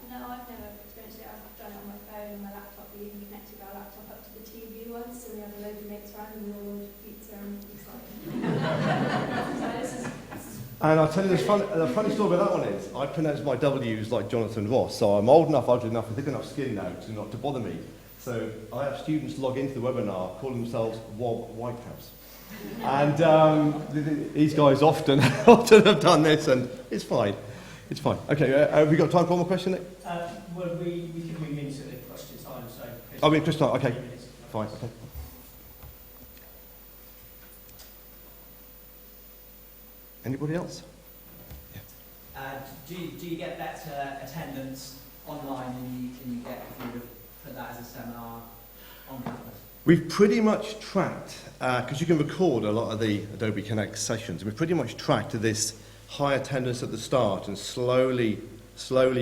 No, I've never experienced it. I've done it on my phone and my laptop. We even connected our laptop up to the TV once, and we had a load of mates around and we all ordered pizza and it's like... And I'll tell you the funny story about that one is, I pronounce my W's like Jonathan Ross, so I'm old enough, ugly enough, and thick enough skin now to not to bother me. So I have students log into the webinar calling themselves Wob Whitehouse. And these guys often have done this, and it's fine. It's fine. Okay, have we got time for one more question, Nick? Well, we can move into the question time, so... I mean, Chris, okay. Fine, okay. Anybody else? Yeah. Do you get better attendance online than you get if you would have put that as a seminar on campus? We've pretty much tracked, because you can record a lot of the Adobe Connect sessions, we've pretty much tracked this high attendance at the start and slowly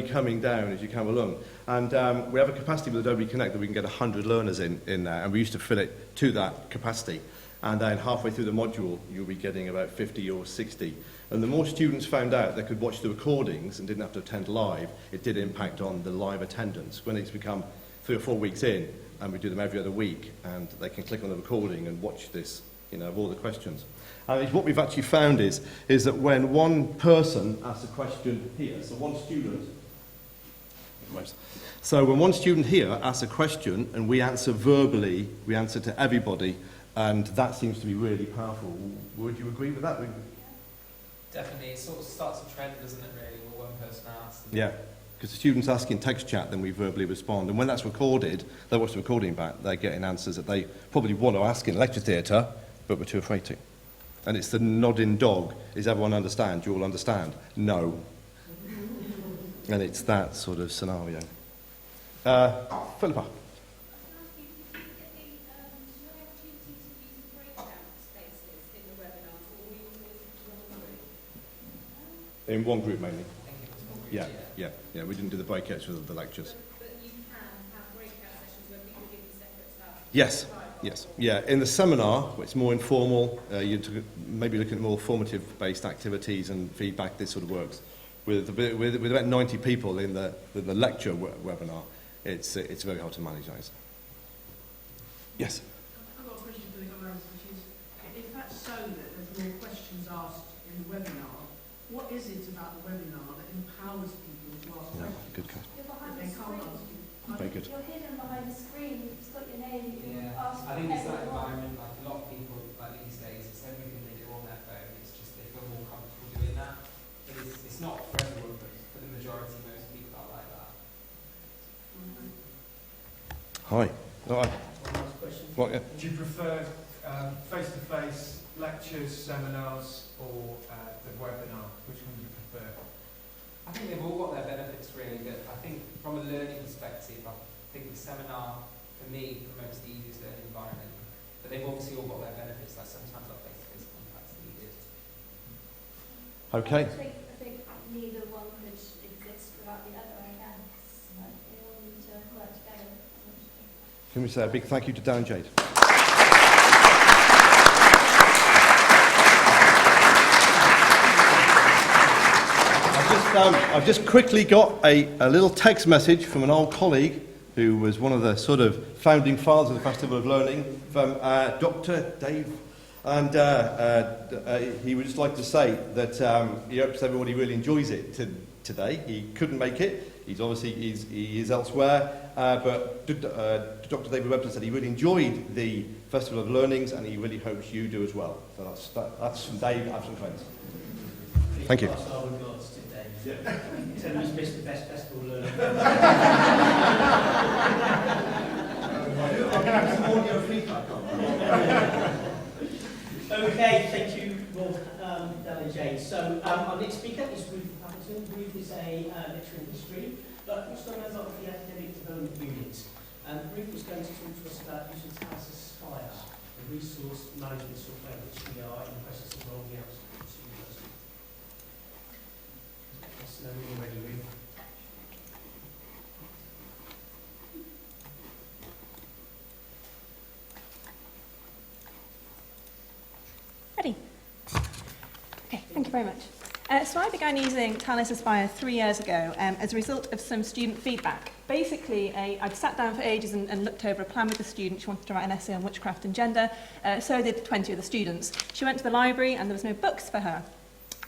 coming down as you come along. And we have a capacity with Adobe Connect that we can get 100 learners in there, and we used to fill it to that capacity. And then halfway through the module, you'll be getting about 50 or 60. And the more students found out they could watch the recordings and didn't have to attend live, it did impact on the live attendance. When it's become 3 or 4 weeks in, and we do them every other week, and they can click on the recording and watch this, of all the questions. And what we've actually found is that when one person asks a question here, so one student, when one student here asks a question and we answer verbally, we answer to everybody, and that seems to be really powerful. Would you agree with that? Definitely, it sort of starts a trend, doesn't it, really, where one person asks and yeah. Because the students ask in text chat, then we verbally respond. And when that's recorded, they watch the recording back, they're getting answers that they probably want to ask in lecture theatre, but we're too afraid to. And it's the nodding dog. Is everyone understand? Do you all understand? No. And it's that sort of scenario. Philippa. In one group mainly. Yeah. We didn't do the breakouts with the lectures. But you can have breakout sessions where people give you separate stuff. Yes. Yeah. In the seminar, it's more informal. You're maybe looking at more formative-based activities and feedback. This sort of works. With about 90 people in the lecture webinar, it's very hard to manage those. Yes. I've got a question for the guys, which is, if that's so that there's more questions asked in the webinar, what is it about the webinar that empowers people to ask questions? Good question. You're behind That the they can't screen. ask? Very good. You're hidden behind the screen. It's got your name. You can Yeah, ask I think it's that everyone. environment, like a lot of people, like these days, it's everything they do on their phone, it's just they feel more comfortable doing that. But it's not for everyone, but for the majority, most people are like that. Hi. All right. One last question. Well, yeah. Do you prefer face-to-face lectures, seminars, or the webinar? Which one do you prefer? I think they've all got their benefits really, but I think from a learning perspective, I think the seminar, for me, promotes the easiest learning environment. But they've obviously all got their benefits, like sometimes our face-to-face contact's needed. Okay. I think neither one could exist without the other, I guess. They all need to work together. Can we say a big thank you to Dan and Jade? I've just quickly got a little text message from an old colleague who was one of the sort of founding fathers of the Festival of Learning, from Dr. Dave. And he would just like to say that he hopes everybody really enjoys it today. He couldn't make it. He is elsewhere. But Dr. David Webster said he really enjoyed the Festival of Learnings, and he really hopes you do as well. So that's from Dave and some friends. Thank you. Tell him he's missed the best festival learning. Okay, thank you, Rob, Dan and Jane. So our next speaker is Ruth Patterson. Ruth is a lecturer in history, but also a member of the Academic Development Unit. Ruth is going to talk to us about using Thales Aspire, the resource management software which we are in the process of rolling out to university. So when you're ready, Ruth. Ready? Okay, thank you very much. So I began using Thales Aspire 3 years ago as a result of some student feedback. Basically, I'd sat down for ages and looked over a plan with the student. She wanted to write an essay on witchcraft and gender. So did 20 of the students. She went to the library and there was no books for her.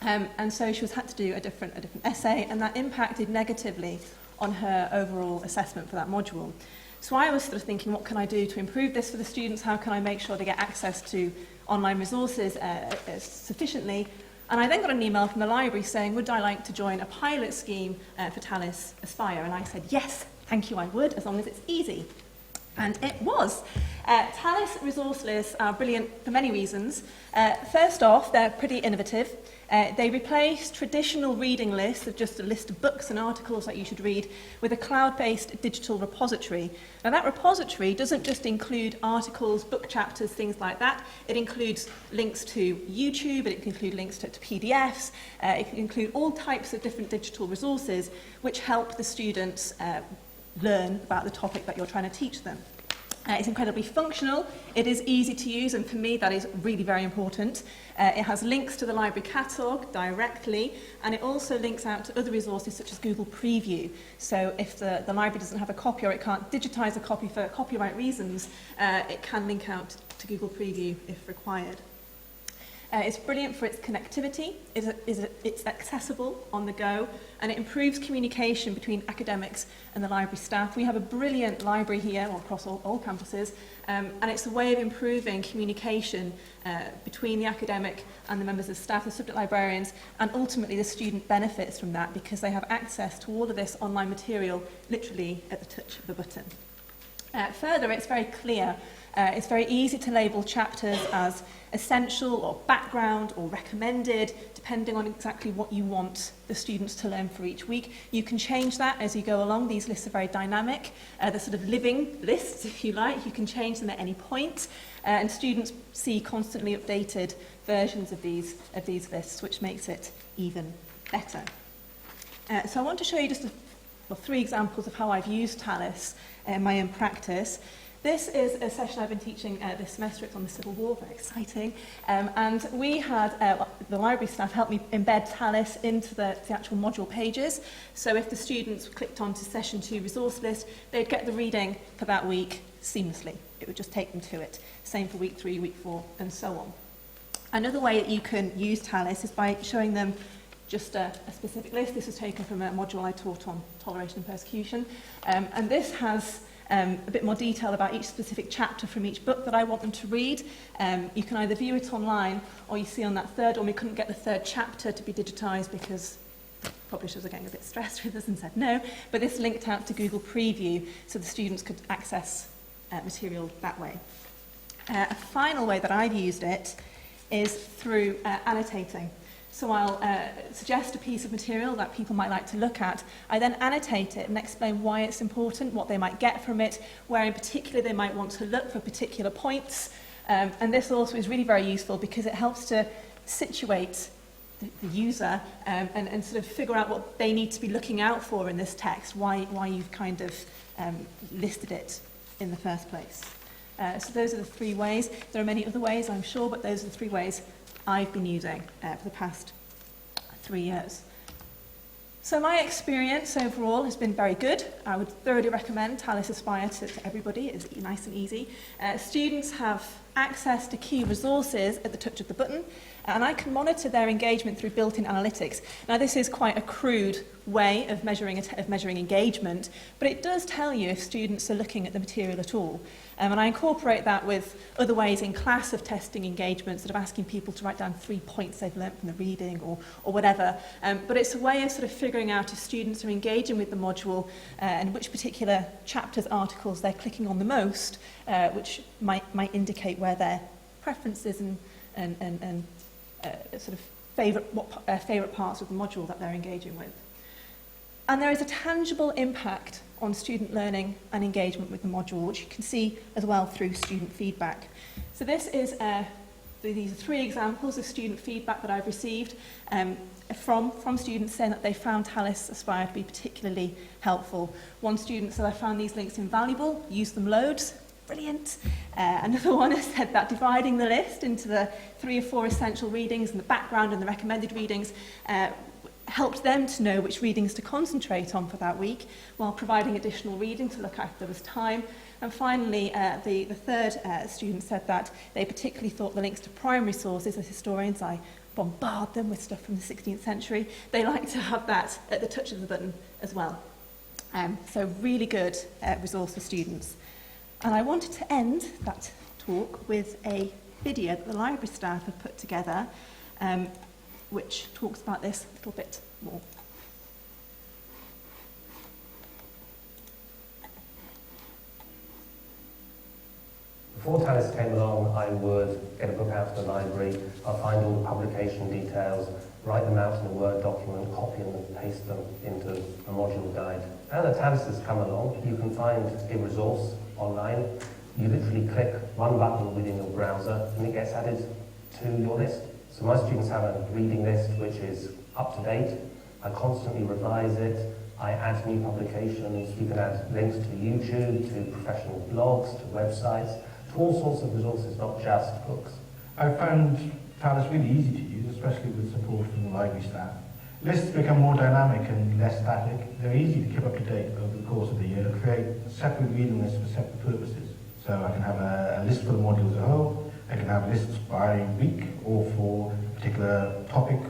And so she had to do a different essay, and that impacted negatively on her overall assessment for that module. So I was sort of thinking, what can I do to improve this for the students? How can I make sure they get access to online resources sufficiently? And I then got an email from the library saying, would I like to join a pilot scheme for Thales Aspire? And I said, yes, thank you, I would, as long as it's easy. And it was. Thales resource lists are brilliant for many reasons. First off, they're pretty innovative. They replace traditional reading lists of just a list of books and articles that you should read with a cloud-based digital repository. Now that repository doesn't just include articles, book chapters, things like that. It includes links to YouTube, it can include links to PDFs, it can include all types of different digital resources which help the students learn about the topic that you're trying to teach them. It's incredibly functional, it is easy to use, and for me that is really very important. It has links to the library catalogue directly, and it also links out to other resources such as Google Preview. So if the library doesn't have a copy or it can't digitise a copy for copyright reasons, it can link out to Google Preview if required. It's brilliant for its connectivity, it's accessible on the go, and it improves communication between academics and the library staff. We have a brilliant library here, or across all campuses, and it's a way of improving communication between the academic and the members of staff, the subject librarians, and ultimately the student benefits from that because they have access to all of this online material literally at the touch of a button. Further, it's very clear. It's very easy to label chapters as essential or background or recommended, depending on exactly what you want the students to learn for each week. You can change that as you go along. These lists are very dynamic. They're sort of living lists, if you like. You can change them at any point. And students see constantly updated versions of these lists, which makes it even better. So I want to show you just three examples of how I've used Tallis in my own practice. This is a session I've been teaching this semester. It's on the Civil War, very exciting. And we had the library staff help me embed Tallis into the actual module pages. So if the students clicked onto session 2 resource list, they'd get the reading for that week seamlessly. It would just take them to it. Same for week 3, week 4, and so on. Another way that you can use Tallis is by showing them just a specific list. This was taken from a module I taught on toleration and persecution. And this has a bit more detail about each specific chapter from each book that I want them to read. You can either view it online, or you see on that third one, we couldn't get the third chapter to be digitised because publishers are getting a bit stressed with us and said no, but this linked out to Google Preview so the students could access material that way. A final way that I've used it is through annotating. So I'll suggest a piece of material that people might like to look at. I then annotate it and explain why it's important, what they might get from it, where in particular they might want to look for particular points. And this also is really very useful because it helps to situate the user and sort of figure out what they need to be looking out for in this text, why you've kind of listed it in the first place. So those are the 3 ways. There are many other ways, I'm sure, but those are the 3 ways I've been using for the past 3 years. So my experience overall has been very good. I would thoroughly recommend Tallis Aspire to everybody. It's nice and easy. Students have access to key resources at the touch of the button, and I can monitor their engagement through built-in analytics. Now, this is quite a crude way of measuring engagement, but it does tell you if students are looking at the material at all. And I incorporate that with other ways in class of testing engagement, sort of asking people to write down 3 points they've learnt from the reading or whatever. But it's a way of sort of figuring out if students are engaging with the module and which particular chapters, articles they're clicking on the most, which might indicate where their preferences and sort of favourite parts of the module that they're engaging with. And there is a tangible impact on student learning and engagement with the module, which you can see as well through student feedback. So this is these are 3 examples of student feedback that I've received from students saying that they found Tallis Aspire to be particularly helpful. One student said, I found these links invaluable, used them loads. Brilliant. Another one has said that dividing the list into the 3 or 4 essential readings and the background and the recommended readings helped them to know which readings to concentrate on for that week, while providing additional reading to look at if there was time. And finally, the third student said that they particularly thought the links to primary sources, as historians, I bombard them with stuff from the 16th century, they like to have that at the touch of the button as well. So really good resource for students. And I wanted to end that talk with a video that the library staff have put together, which talks about this a little bit more. Before Tallis came along, I would get a book out of the library, I'll find all the publication details, write them out in a Word document, copy them and paste them into a module guide. Now that Tallis has come along, you can find a resource online. You literally click one button within your browser and it gets added to your list. So my students have a reading list which is up to date. I constantly revise it. I add new publications. You can add links to YouTube, to professional blogs, to websites, to all sorts of resources, not just books. I found Tallis really easy to use, especially with support from the library staff. Lists become more dynamic and less static. They're easy to keep up to date over the course of the year and create separate reading lists for separate purposes. So I can have a list for the module as a whole, I can have lists by week or for a particular topic,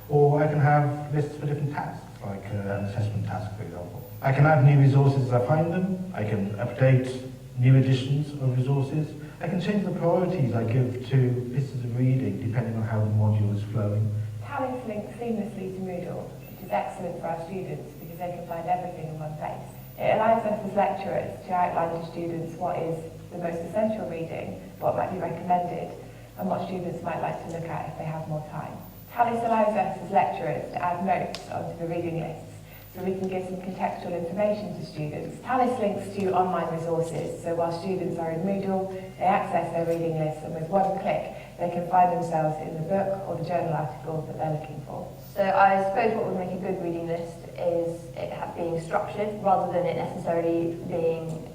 or I can have lists for different tasks, like an assessment task, for example. I can add new resources as I find them. I can update new editions of resources. I can change the priorities I give to pieces of reading depending on how the module is flowing. Tallis links seamlessly to Moodle, which is excellent for our students because they can find everything in one place. It allows us as lecturers to outline to students what is the most essential reading, what might be recommended, and what students might like to look at if they have more time. Tallis allows us as lecturers to add notes onto the reading lists so we can give some contextual information to students. Tallis links to online resources, so while students are in Moodle, they access their reading list and with one click they can find themselves in the book or the journal article that they're looking for. So I suppose what would make a good reading list is it being structured rather than it necessarily being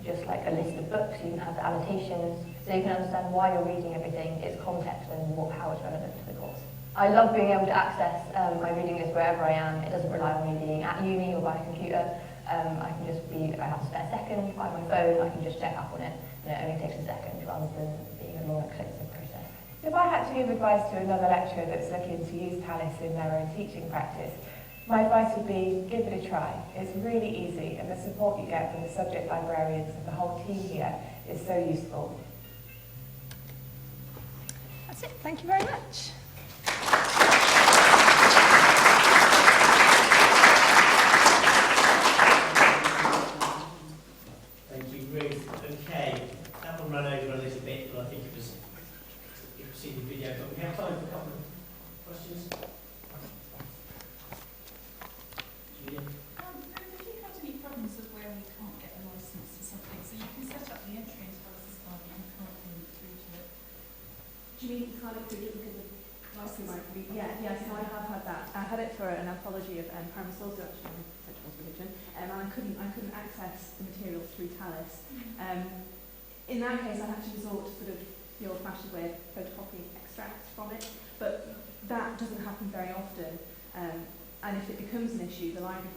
just like a list of books. You can have the annotations so you can understand why you're reading everything, its context and how it's relevant to the course. I love being able to access my reading list wherever I am. It doesn't rely on me being at uni or by a computer. I can just be, if I have a spare second, by my phone, I can just check up on it. And it only takes a second rather than being a long, expensive process. If I had to give advice to another lecturer that's looking to use Tallis in their own teaching practice, my advice would be give it a try. It's really easy and the support you get from the subject librarians and the whole team here is so useful. That's it. Thank you very much. Thank you, Ruth. Okay, that one ran over a little bit, but I think it was, you can see the video, but we have time for a couple of questions. Julia? If you had any problems of where we can't get a licence or something, so you can set up the entry into Tallis but you can't link through to it. Do you mean you can't include it because of licence? Yeah, so I have had that. I had it for an anthology of Paramasolza, actually, on Central Religion, and I couldn't access the material through Tallis. In that case, I had to resort to sort of the old-fashioned way of photocopying extracts from it, but that doesn't happen very often. And if it becomes an issue, the library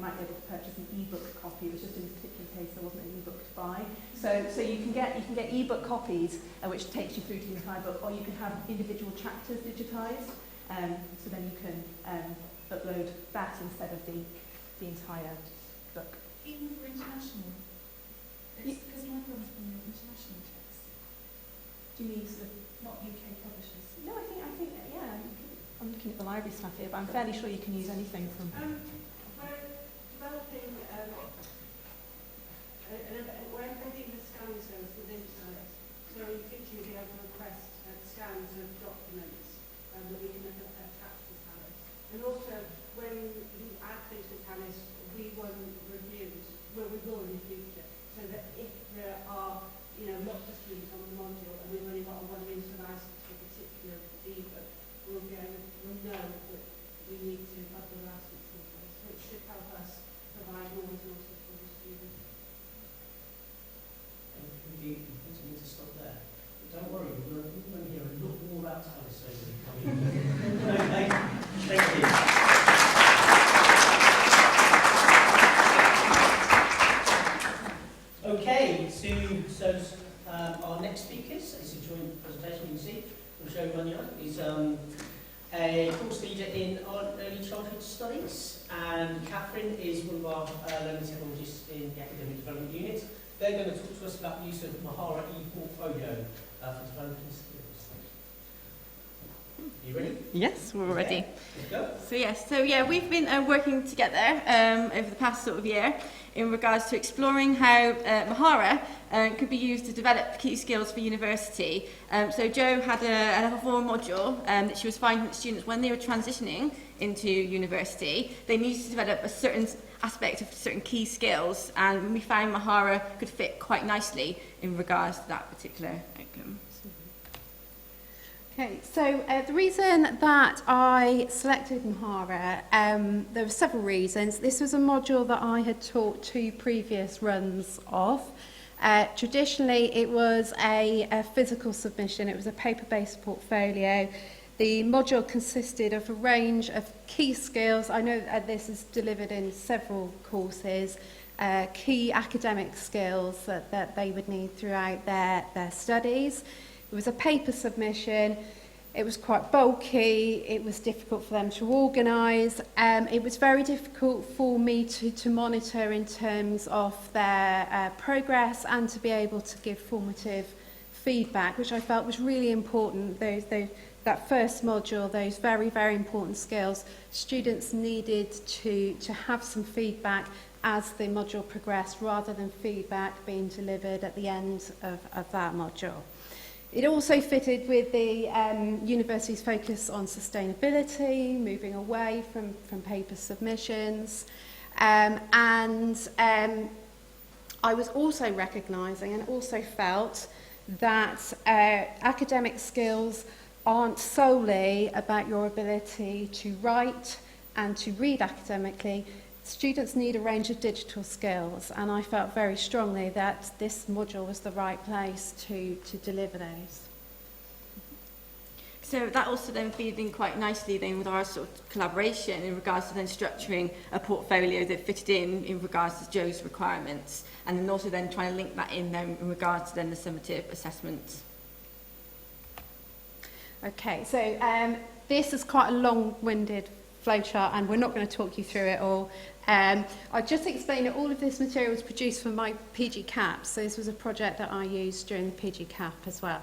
might be able to purchase an e-book copy. It was just in this particular case there wasn't an e-book to buy. So you can get e-book copies, which takes you through to the entire book, or you can have individual chapters digitised. So then you can upload that instead of the entire book. Even for international? Because my problem's been with international texts. Do you mean sort of not UK publishers? No, I think yeah. I'm looking at the library stuff here, but I'm fairly sure you can use anything from. We're developing we're embedding the scanning service within Tallis. So in the future you'll be able to request scans of documents that we can attach to Tallis. And also when you add things to Tallis, we want reviews, well we will in the future, so that if there are lots of students on the module and we've only got a one user license for a particular ebook, we'll know that we need to have the license in place, which should help us provide more resources for the students. We need to stop there. But don't worry, we're going to hear a lot more about Tallis over the coming years. Okay, thank you. Okay, so our next speakers, it's a joint presentation you can see from Joe Runyon. He's a course leader in early childhood studies, and Catherine is one of our learning technologists in the academic development unit. They're going to talk to us about the use of Mahara ePortfolio for developing skills. Are you ready? Yes, we're ready. Let's go. So we've been working together over the past sort of year in regards to exploring how Mahara could be used to develop key skills for university. So Jo had a level 4 module that she was finding that students, when they were transitioning into university, they needed to develop a certain aspect of certain key skills, and we found Mahara could fit quite nicely in regards to that particular outcome. Okay, so the reason that I selected Mahara, there were several reasons. This was a module that I had taught 2 previous runs of. Traditionally, it was a physical submission. It was a paper-based portfolio. The module consisted of a range of key skills. I know that this is delivered in several courses. key academic skills that they would need throughout their studies. It was a paper submission. It was quite bulky. It was difficult for them to organise. It was very difficult for me to monitor in terms of their progress and to be able to give formative feedback, which I felt was really important. That first module, those very, very important skills, students needed to have some feedback as the module progressed rather than feedback being delivered at the end of that module. It also fitted with the university's focus on sustainability, moving away from paper submissions. I was also recognising and also felt that academic skills aren't solely about your ability to write and to read academically. Students need a range of digital skills, and I felt very strongly that this module was the right place to deliver those. So that also then feeds in quite nicely then with our sort of collaboration in regards to then structuring a portfolio that fitted in regards to Joe's requirements, and then also then trying to link that in then in regards to then the summative assessment. Okay, so this is quite a long-winded flowchart, and we're not going to talk you through it all. I'll just explain that all of this material was produced for my PG CAP, so this was a project that I used during the PG CAP as well.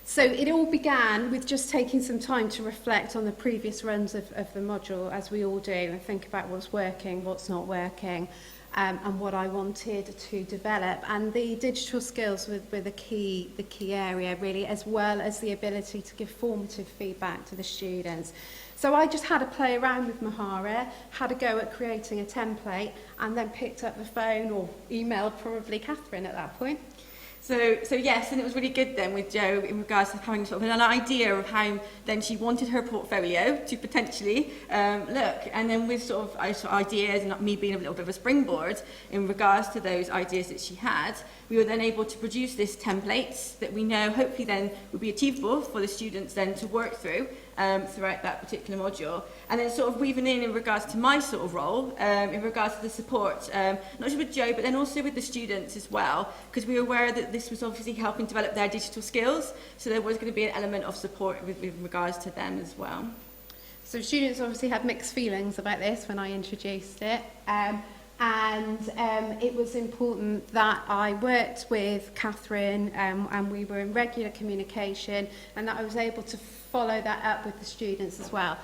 So it all began with just taking some time to reflect on the previous runs of the module, as we all do, and think about what's working, what's not working, and what I wanted to develop. And the digital skills were the key area, really, as well as the ability to give formative feedback to the students. So I just had to play around with Mahara, had a go at creating a template, and then picked up the phone or emailed probably Catherine at that point. So yes, and it was really good then with Jo in regards to having sort of an idea of how then she wanted her portfolio to potentially look, and then with sort of ideas and me being a little bit of a springboard in regards to those ideas that she had, we were then able to produce this template that we know hopefully then would be achievable for the students then to work through throughout that particular module, and then sort of weaving in regards to my sort of role in regards to the support, not just with Jo but then also with the students as well, because we were aware that this was obviously helping develop their digital skills, so there was going to be an element of support with regards to them as well. So students obviously had mixed feelings about this when I introduced it, and it was important that I worked with Catherine and we were in regular communication, and that I was able to follow that up with the students as well.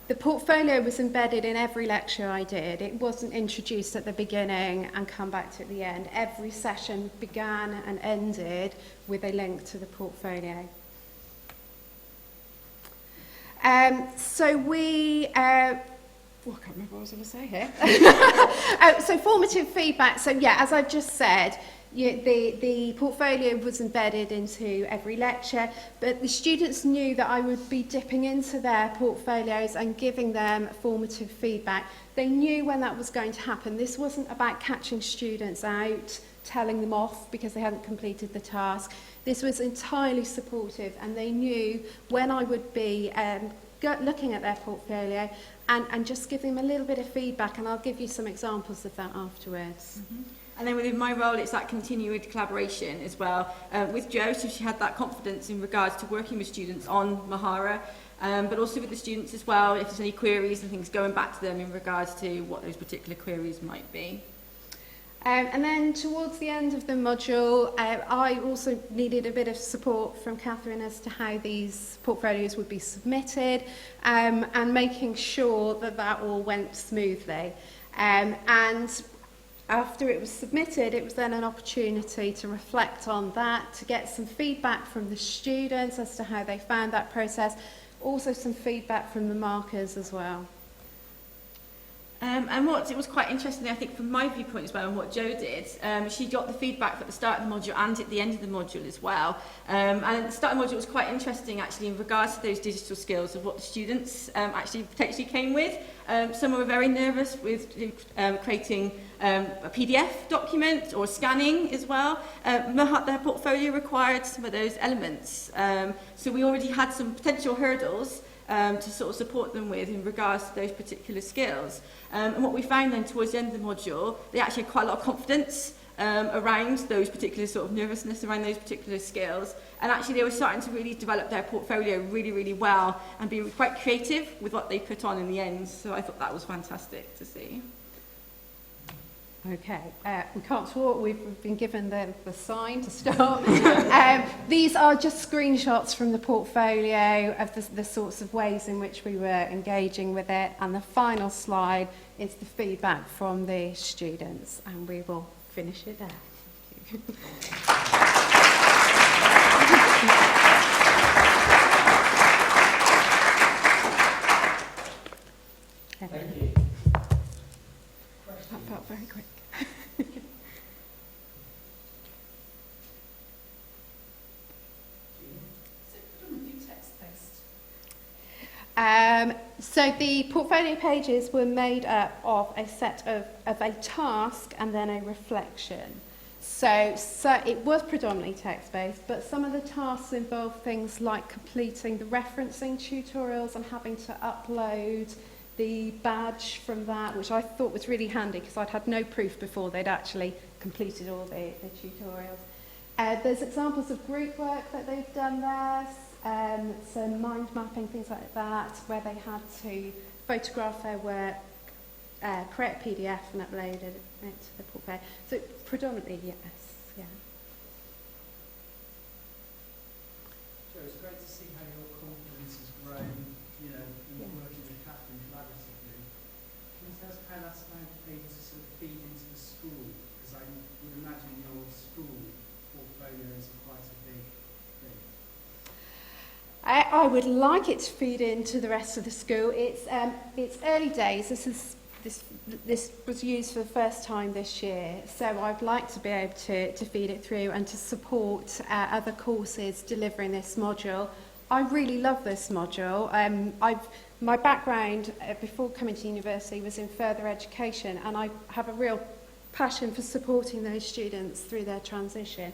The portfolio was embedded in every lecture I did. It wasn't introduced at the beginning and come back to at the end. Every session began and ended with a link to the portfolio. So we... I can't remember what I was going to say here. So formative feedback. So yeah, as I've just said, the portfolio was embedded into every lecture, but the students knew that I would be dipping into their portfolios and giving them formative feedback. They knew when that was going to happen. This wasn't about catching students out, telling them off because they hadn't completed the task. This was entirely supportive, and they knew when I would be looking at their portfolio and just giving them a little bit of feedback, and I'll give you some examples of that afterwards. Mm-hmm. And then within my role, it's that continued collaboration as well with Jo, so she had that confidence in regards to working with students on Mahara, but also with the students as well, if there's any queries and things, going back to them in regards to what those particular queries might be. And then towards the end of the module, I also needed a bit of support from Catherine as to how these portfolios would be submitted, and making sure that that all went smoothly. And after it was submitted, it was then an opportunity to reflect on that, to get some feedback from the students as to how they found that process, also some feedback from the markers as well. And what it was quite interesting, I think, from my viewpoint as well, and what Jo did, she got the feedback at the start of the module and at the end of the module as well. And at the start of the module was quite interesting, actually, in regards to those digital skills of what the students actually potentially came with. Some were very nervous with creating a PDF document or scanning as well. Their portfolio required some of those elements. So we already had some potential hurdles to sort of support them with in regards to those particular skills. And what we found then towards the end of the module, they actually had quite a lot of confidence around those particular sort of nervousness around those particular skills, and actually they were starting to really develop their portfolio really, really well and be quite creative with what they put on in the end. So I thought that was fantastic to see. Okay, we can't talk, we've been given the sign to stop. These are just screenshots from the portfolio of the sorts of ways in which we were engaging with it, and the final slide is the feedback from the students, and we will finish it there. Thank you. That felt very quick. So the portfolio pages were made up of a set of a task and then a reflection. So it was predominantly text-based, but some of the tasks involved things like completing the referencing tutorials and having to upload the badge from that, which I thought was really handy because I'd had no proof before they'd actually completed all the tutorials. There's examples of group work that they've done there, some mind mapping, things like that, where they had to photograph their work, create a PDF and upload it to the portfolio. So predominantly, yes, yeah. So it's great to see how your confidence has grown, you know, in working with Catherine collaboratively. Can you tell us how that's able to sort of feed into the school? Because I would imagine your school portfolio is quite a big thing. I would like it to feed into the rest of the school. It's early days. This was used for the first time this year, so I'd like to be able to feed it through and to support other courses delivering this module. I really love this module. My background before coming to university was in further education, and I have a real passion for supporting those students through their transition.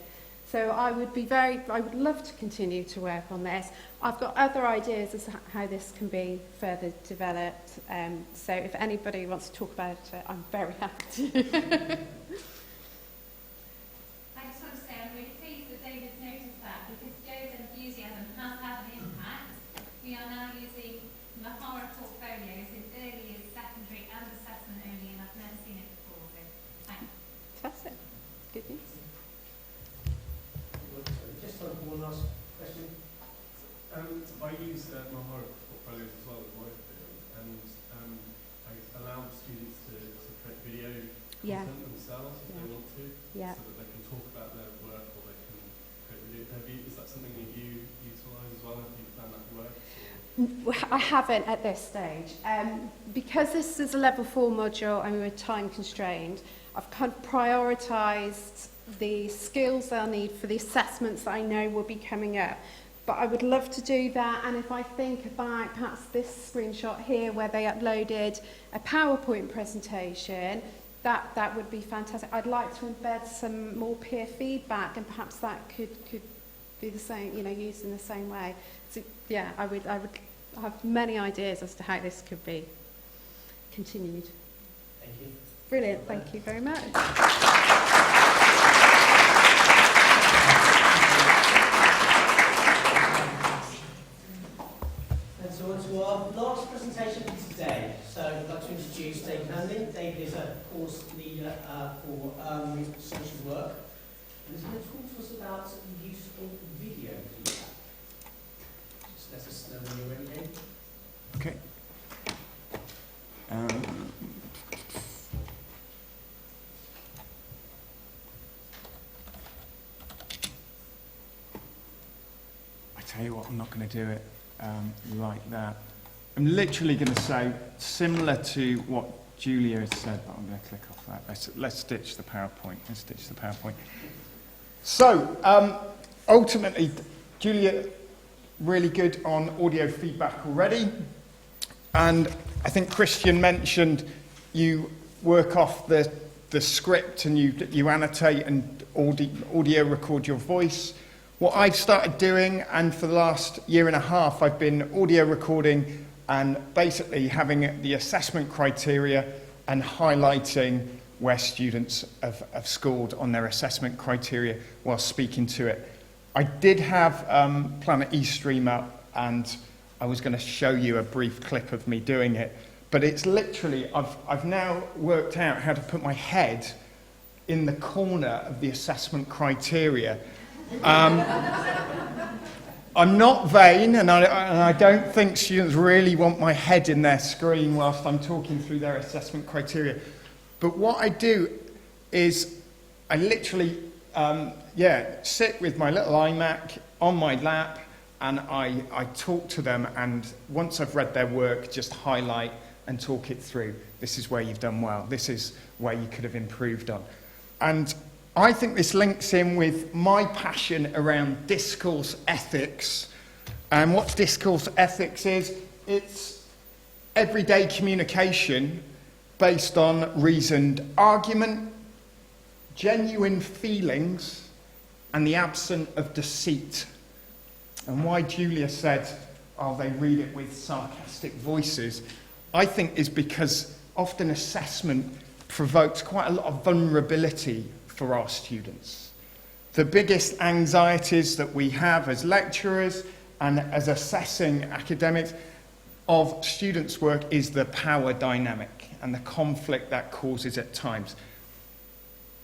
So I would love to continue to work on this. I've got other ideas as to how this can be further developed. So if anybody wants to talk about it, I'm very happy to. I just want to say I'm really pleased that David's noticed that, because Joe's enthusiasm has had an impact. We are now using Mahara portfolios in early years, secondary and assessment only, and I've never seen it before, so thanks. Fantastic. Good news. Just one last question. I use Mahara portfolios as well with my field, and I allow students to create video content themselves if they want to, so that they can talk about their work or they can create video. Is that something that you utilise as well? Have you found that works? I haven't at this stage. Because this is a level 4 module and we were time constrained, I've kind of prioritised the skills they'll need for the assessments that I know will be coming up. But I would love to do that, and if I think about perhaps this screenshot here where they uploaded a PowerPoint presentation, that would be fantastic. I'd like to embed some more peer feedback, and perhaps that could be the same, you know, used in the same way. So yeah, I would have many ideas as to how this could be continued. Thank you. Brilliant, thank you very much. And so on to our last presentation for today. So I'd like to introduce David Hanley. David is a course leader for social work, and he's going to talk to us about useful video feedback. Just let us know when you're ready, David. Okay. I tell you what, I'm not going to do it like that. I'm literally going to say, similar to what Julia has said, but I'm going to click off that. Let's ditch the PowerPoint. So, ultimately, Julia, really good on audio feedback already. And I think Christian mentioned you work off the script and you annotate and audio record your voice. what I've started doing, and for the last year and a half, I've been audio recording and basically having the assessment criteria and highlighting where students have scored on their assessment criteria while speaking to it. I did have Planet eStream up, and I was going to show you a brief clip of me doing it, but it's literally, I've now worked out how to put my head in the corner of the assessment criteria. I'm not vain, and I don't think students really want my head in their screen whilst I'm talking through their assessment criteria. But what I do is I literally, sit with my little iMac on my lap, and I talk to them, and once I've read their work, just highlight and talk it through. This is where you've done well. This is where you could have improved on. And I think this links in with my passion around discourse ethics. And what discourse ethics is, it's everyday communication based on reasoned argument, genuine feelings, and the absence of deceit. And why Julia said, oh, they read it with sarcastic voices, I think is because often assessment provokes quite a lot of vulnerability for our students. The biggest anxieties that we have as lecturers and as assessing academics of students' work is the power dynamic and the conflict that causes at times.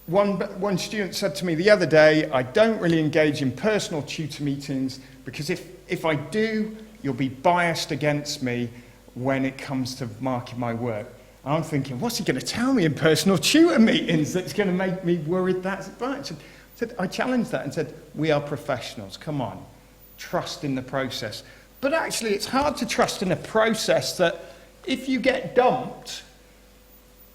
One student said to me the other day, I don't really engage in personal tutor meetings because if I do, you'll be biased against me when it comes to marking my work. And I'm thinking, what's he going to tell me in personal tutor meetings that's going to make me worried that's biased? I challenged that and said, we are professionals, come on, trust in the process. But actually, it's hard to trust in a process that if you get dumped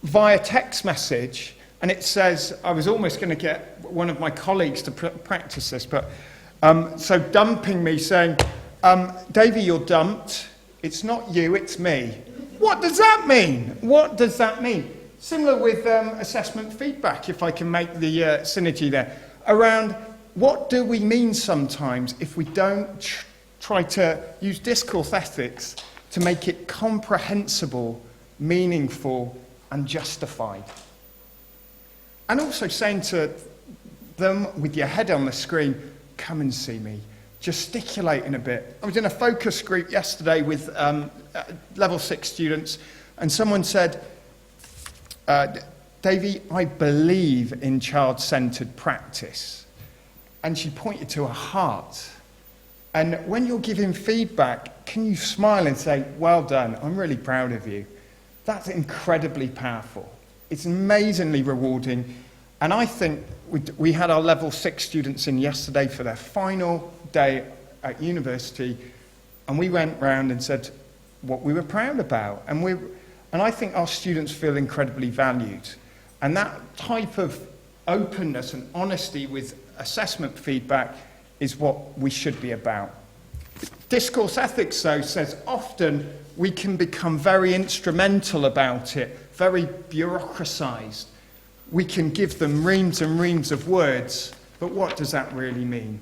via text message, and it says, I was almost going to get one of my colleagues to practice this, but so dumping me, saying, Davey, you're dumped. It's not you, it's me. What does that mean? What does that mean? Similar with assessment feedback, if I can make the synergy there, around what do we mean sometimes if we don't try to use discourse ethics to make it comprehensible, meaningful, and justified. And also saying to them with your head on the screen, come and see me, gesticulating a bit. I was in a focus group yesterday with level 6 students, and someone said, Davey, I believe in child-centred practice. And she pointed to her heart. And when you're giving feedback, can you smile and say, well done, I'm really proud of you? That's incredibly powerful. It's amazingly rewarding. And I think we had our level 6 students in yesterday for their final day at university, and we went round and said what we were proud about. And I think our students feel incredibly valued. And that type of openness and honesty with assessment feedback is what we should be about. Discourse ethics, though, says often we can become very instrumental about it, very bureaucracised. We can give them reams and reams of words, but what does that really mean?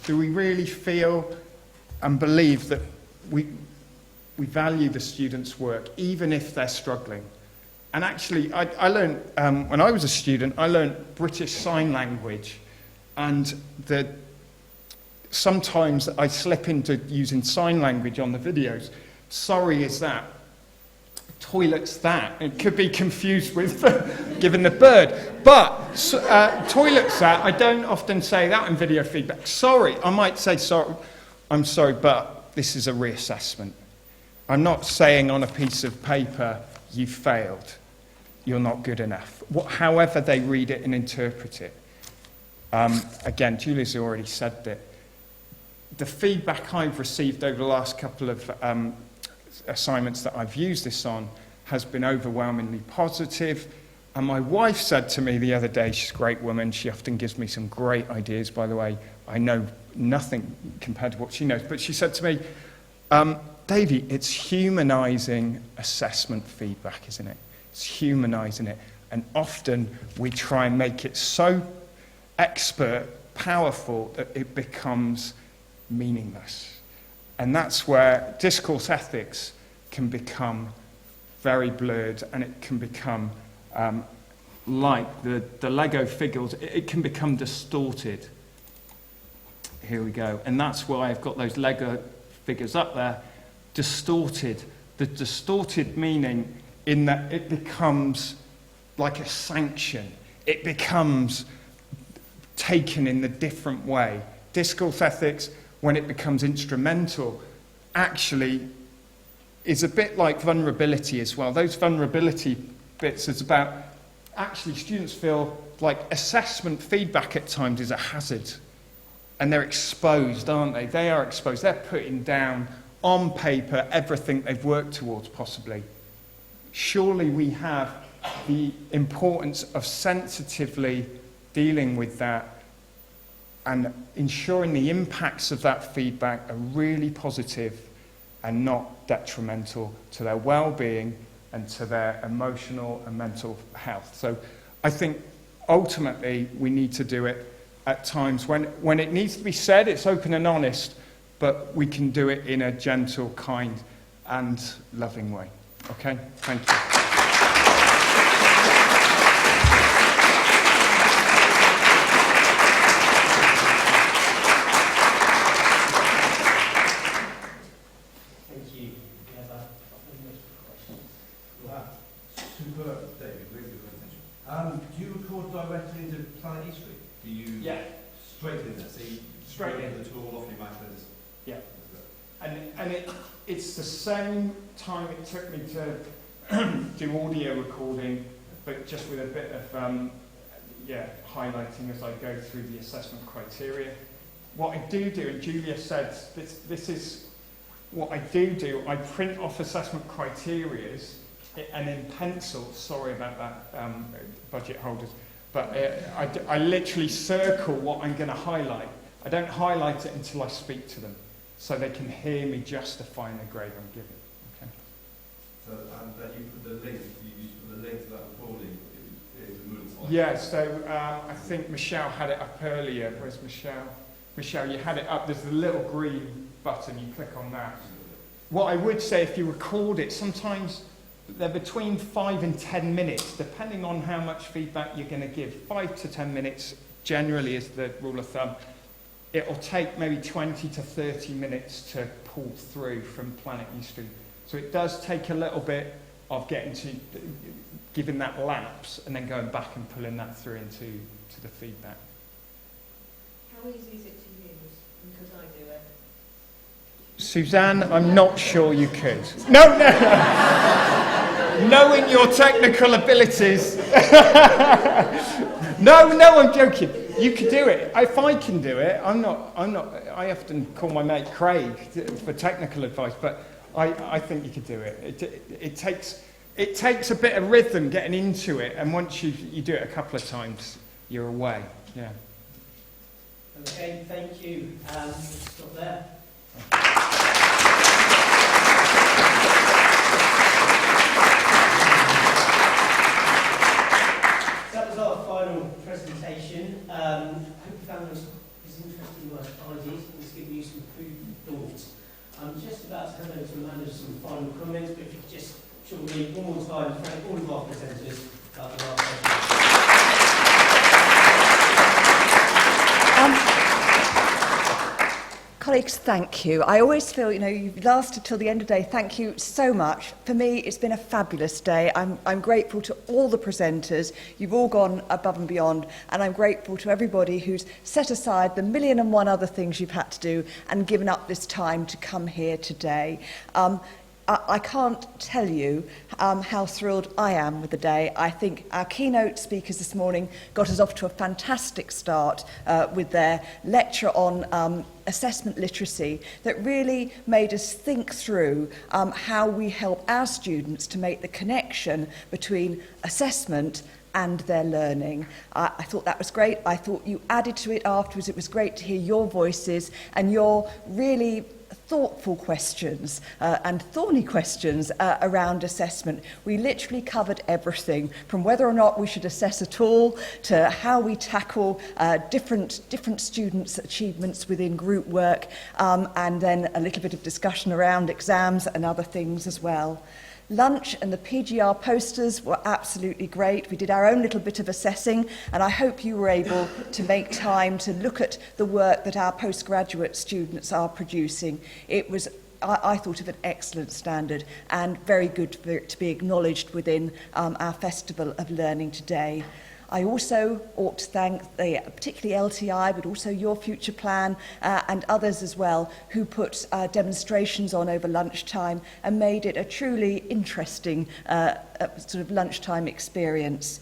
Do we really feel and believe that we value the students' work, even if they're struggling? And actually, I learned, when I was a student, I learned British Sign Language, and sometimes I slip into using sign language on the videos. Sorry is that. Toilet's that. It could be confused with giving the bird. But toilet's that. I don't often say that in video feedback. Sorry. I might say, sorry. I'm sorry, but this is a reassessment. I'm not saying on a piece of paper, you failed. You're not good enough. However they read it and interpret it. Again, Julia's already said that. The feedback I've received over the last couple of assignments that I've used this on has been overwhelmingly positive. And my wife said to me the other day, she's a great woman, she often gives me some great ideas, by the way. I know nothing compared to what she knows. But she said to me, Davey, it's humanising assessment feedback, isn't it? It's humanising it. And often we try and make it so expert powerful that it becomes meaningless. And that's where discourse ethics can become very blurred, and it can become like the Lego figures, it can become distorted. Here we go. And that's why I've got those Lego figures up there, distorted. The distorted meaning in that it becomes like a sanction. It becomes taken in a different way. Discourse ethics, when it becomes instrumental, actually is a bit like vulnerability as well. Those vulnerability bits is about, actually students feel like assessment feedback at times is a hazard. And they're exposed, aren't they? They are exposed. They're putting down on paper everything they've worked towards, possibly. Surely we have the importance of sensitively dealing with that and ensuring the impacts of that feedback are really positive and not detrimental to their well-being and to their emotional and mental health. So I think ultimately we need to do it at times when it needs to be said, it's open and honest, but we can do it in a gentle, kind and loving way. Okay? Thank you. Superb, David, really good presentation. Do you record directly into Planet History? Do you straight in there? See, straight in the tool off your microphones. Yeah. And it's the same time it took me to do audio recording, but just with a bit of highlighting as I go through the assessment criteria. What I do, and Julia said, this is what I do, I print off assessment criterias and in pencil, sorry about that, budget holders, but I literally circle what I'm going to highlight. I don't highlight it until I speak to them, so they can hear me justifying the grade I'm giving. Okay. So, and then you put the link, you put the link to that recording in the Moodle slide. Yeah, so I think Michelle had it up earlier. Where's Michelle? Michelle, you had it up. There's a little green button. You click on that. What I would say, if you record it, sometimes they're between 5 and 10 minutes, depending on how much feedback you're going to give. 5 to 10 minutes generally is the rule of thumb. It'll take maybe 20 to 30 minutes to pull through from Planet History. So it does take a little bit of giving that lapse and then going back and pulling that through into the feedback. How easy is it to use? And could I do it? Suzanne, I'm not sure you could. No. Knowing your technical abilities. No, I'm joking. You could do it. If I can do it, I'm not. I often call my mate Craig for technical advice, but I think you could do it. It takes a bit of rhythm getting into it, and once you do it a couple of times, you're away. Yeah. Okay, thank you. Stop there. That was our final presentation. I hope you found those as interesting ideas and it's given you some food for thought. I'm just about to hand over to Amanda for some final comments, but if you could just shortly, one more time, thank all of our presenters about the last session. Colleagues, thank you. I always feel, you've lasted till the end of the day. Thank you so much. For me, it's been a fabulous day. I'm grateful to all the presenters. You've all gone above and beyond, and I'm grateful to everybody who's set aside the 1,000,001 other things you've had to do and given up this time to come here today. I can't tell you how thrilled I am with the day. I think our keynote speakers this morning got us off to a fantastic start with their lecture on assessment literacy that really made us think through how we help our students to make the connection between assessment and their learning. I thought that was great. I thought you added to it afterwards. It was great to hear your voices and your really thoughtful questions and thorny questions around assessment. We literally covered everything, from whether or not we should assess at all to how we tackle different students' achievements within group work, and then a little bit of discussion around exams and other things as well. Lunch and the PGR posters were absolutely great. We did our own little bit of assessing, and I hope you were able to make time to look at the work that our postgraduate students are producing. It was, I thought, of an excellent standard and very good for it to be acknowledged within our Festival of Learning today. I also ought to thank particularly LTI, but also Your Future Plan and others as well, who put demonstrations on over lunchtime and made it a truly interesting sort of lunchtime experience.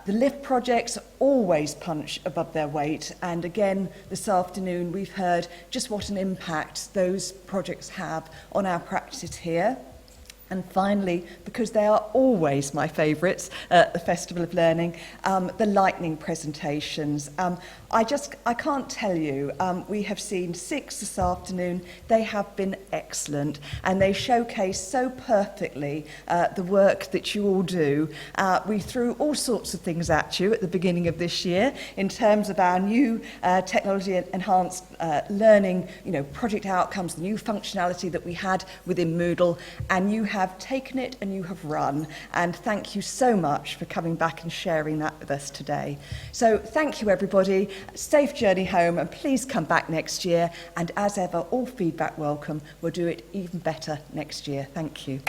The LIFT projects always punch above their weight, and again this afternoon we've heard just what an impact those projects have on our practice here. And finally, because they are always my favourites at the Festival of Learning, the lightning presentations. I can't tell you, we have seen 6 this afternoon. They have been excellent, and they showcase so perfectly the work that you all do. We threw all sorts of things at you at the beginning of this year in terms of our new technology-enhanced learning, project outcomes, the new functionality that we had within Moodle, and you have taken it and you have run, and thank you so much for coming back and sharing that with us today. So thank you everybody, safe journey home, and please come back next year, and as ever, all feedback welcome. We'll do it even better next year. Thank you.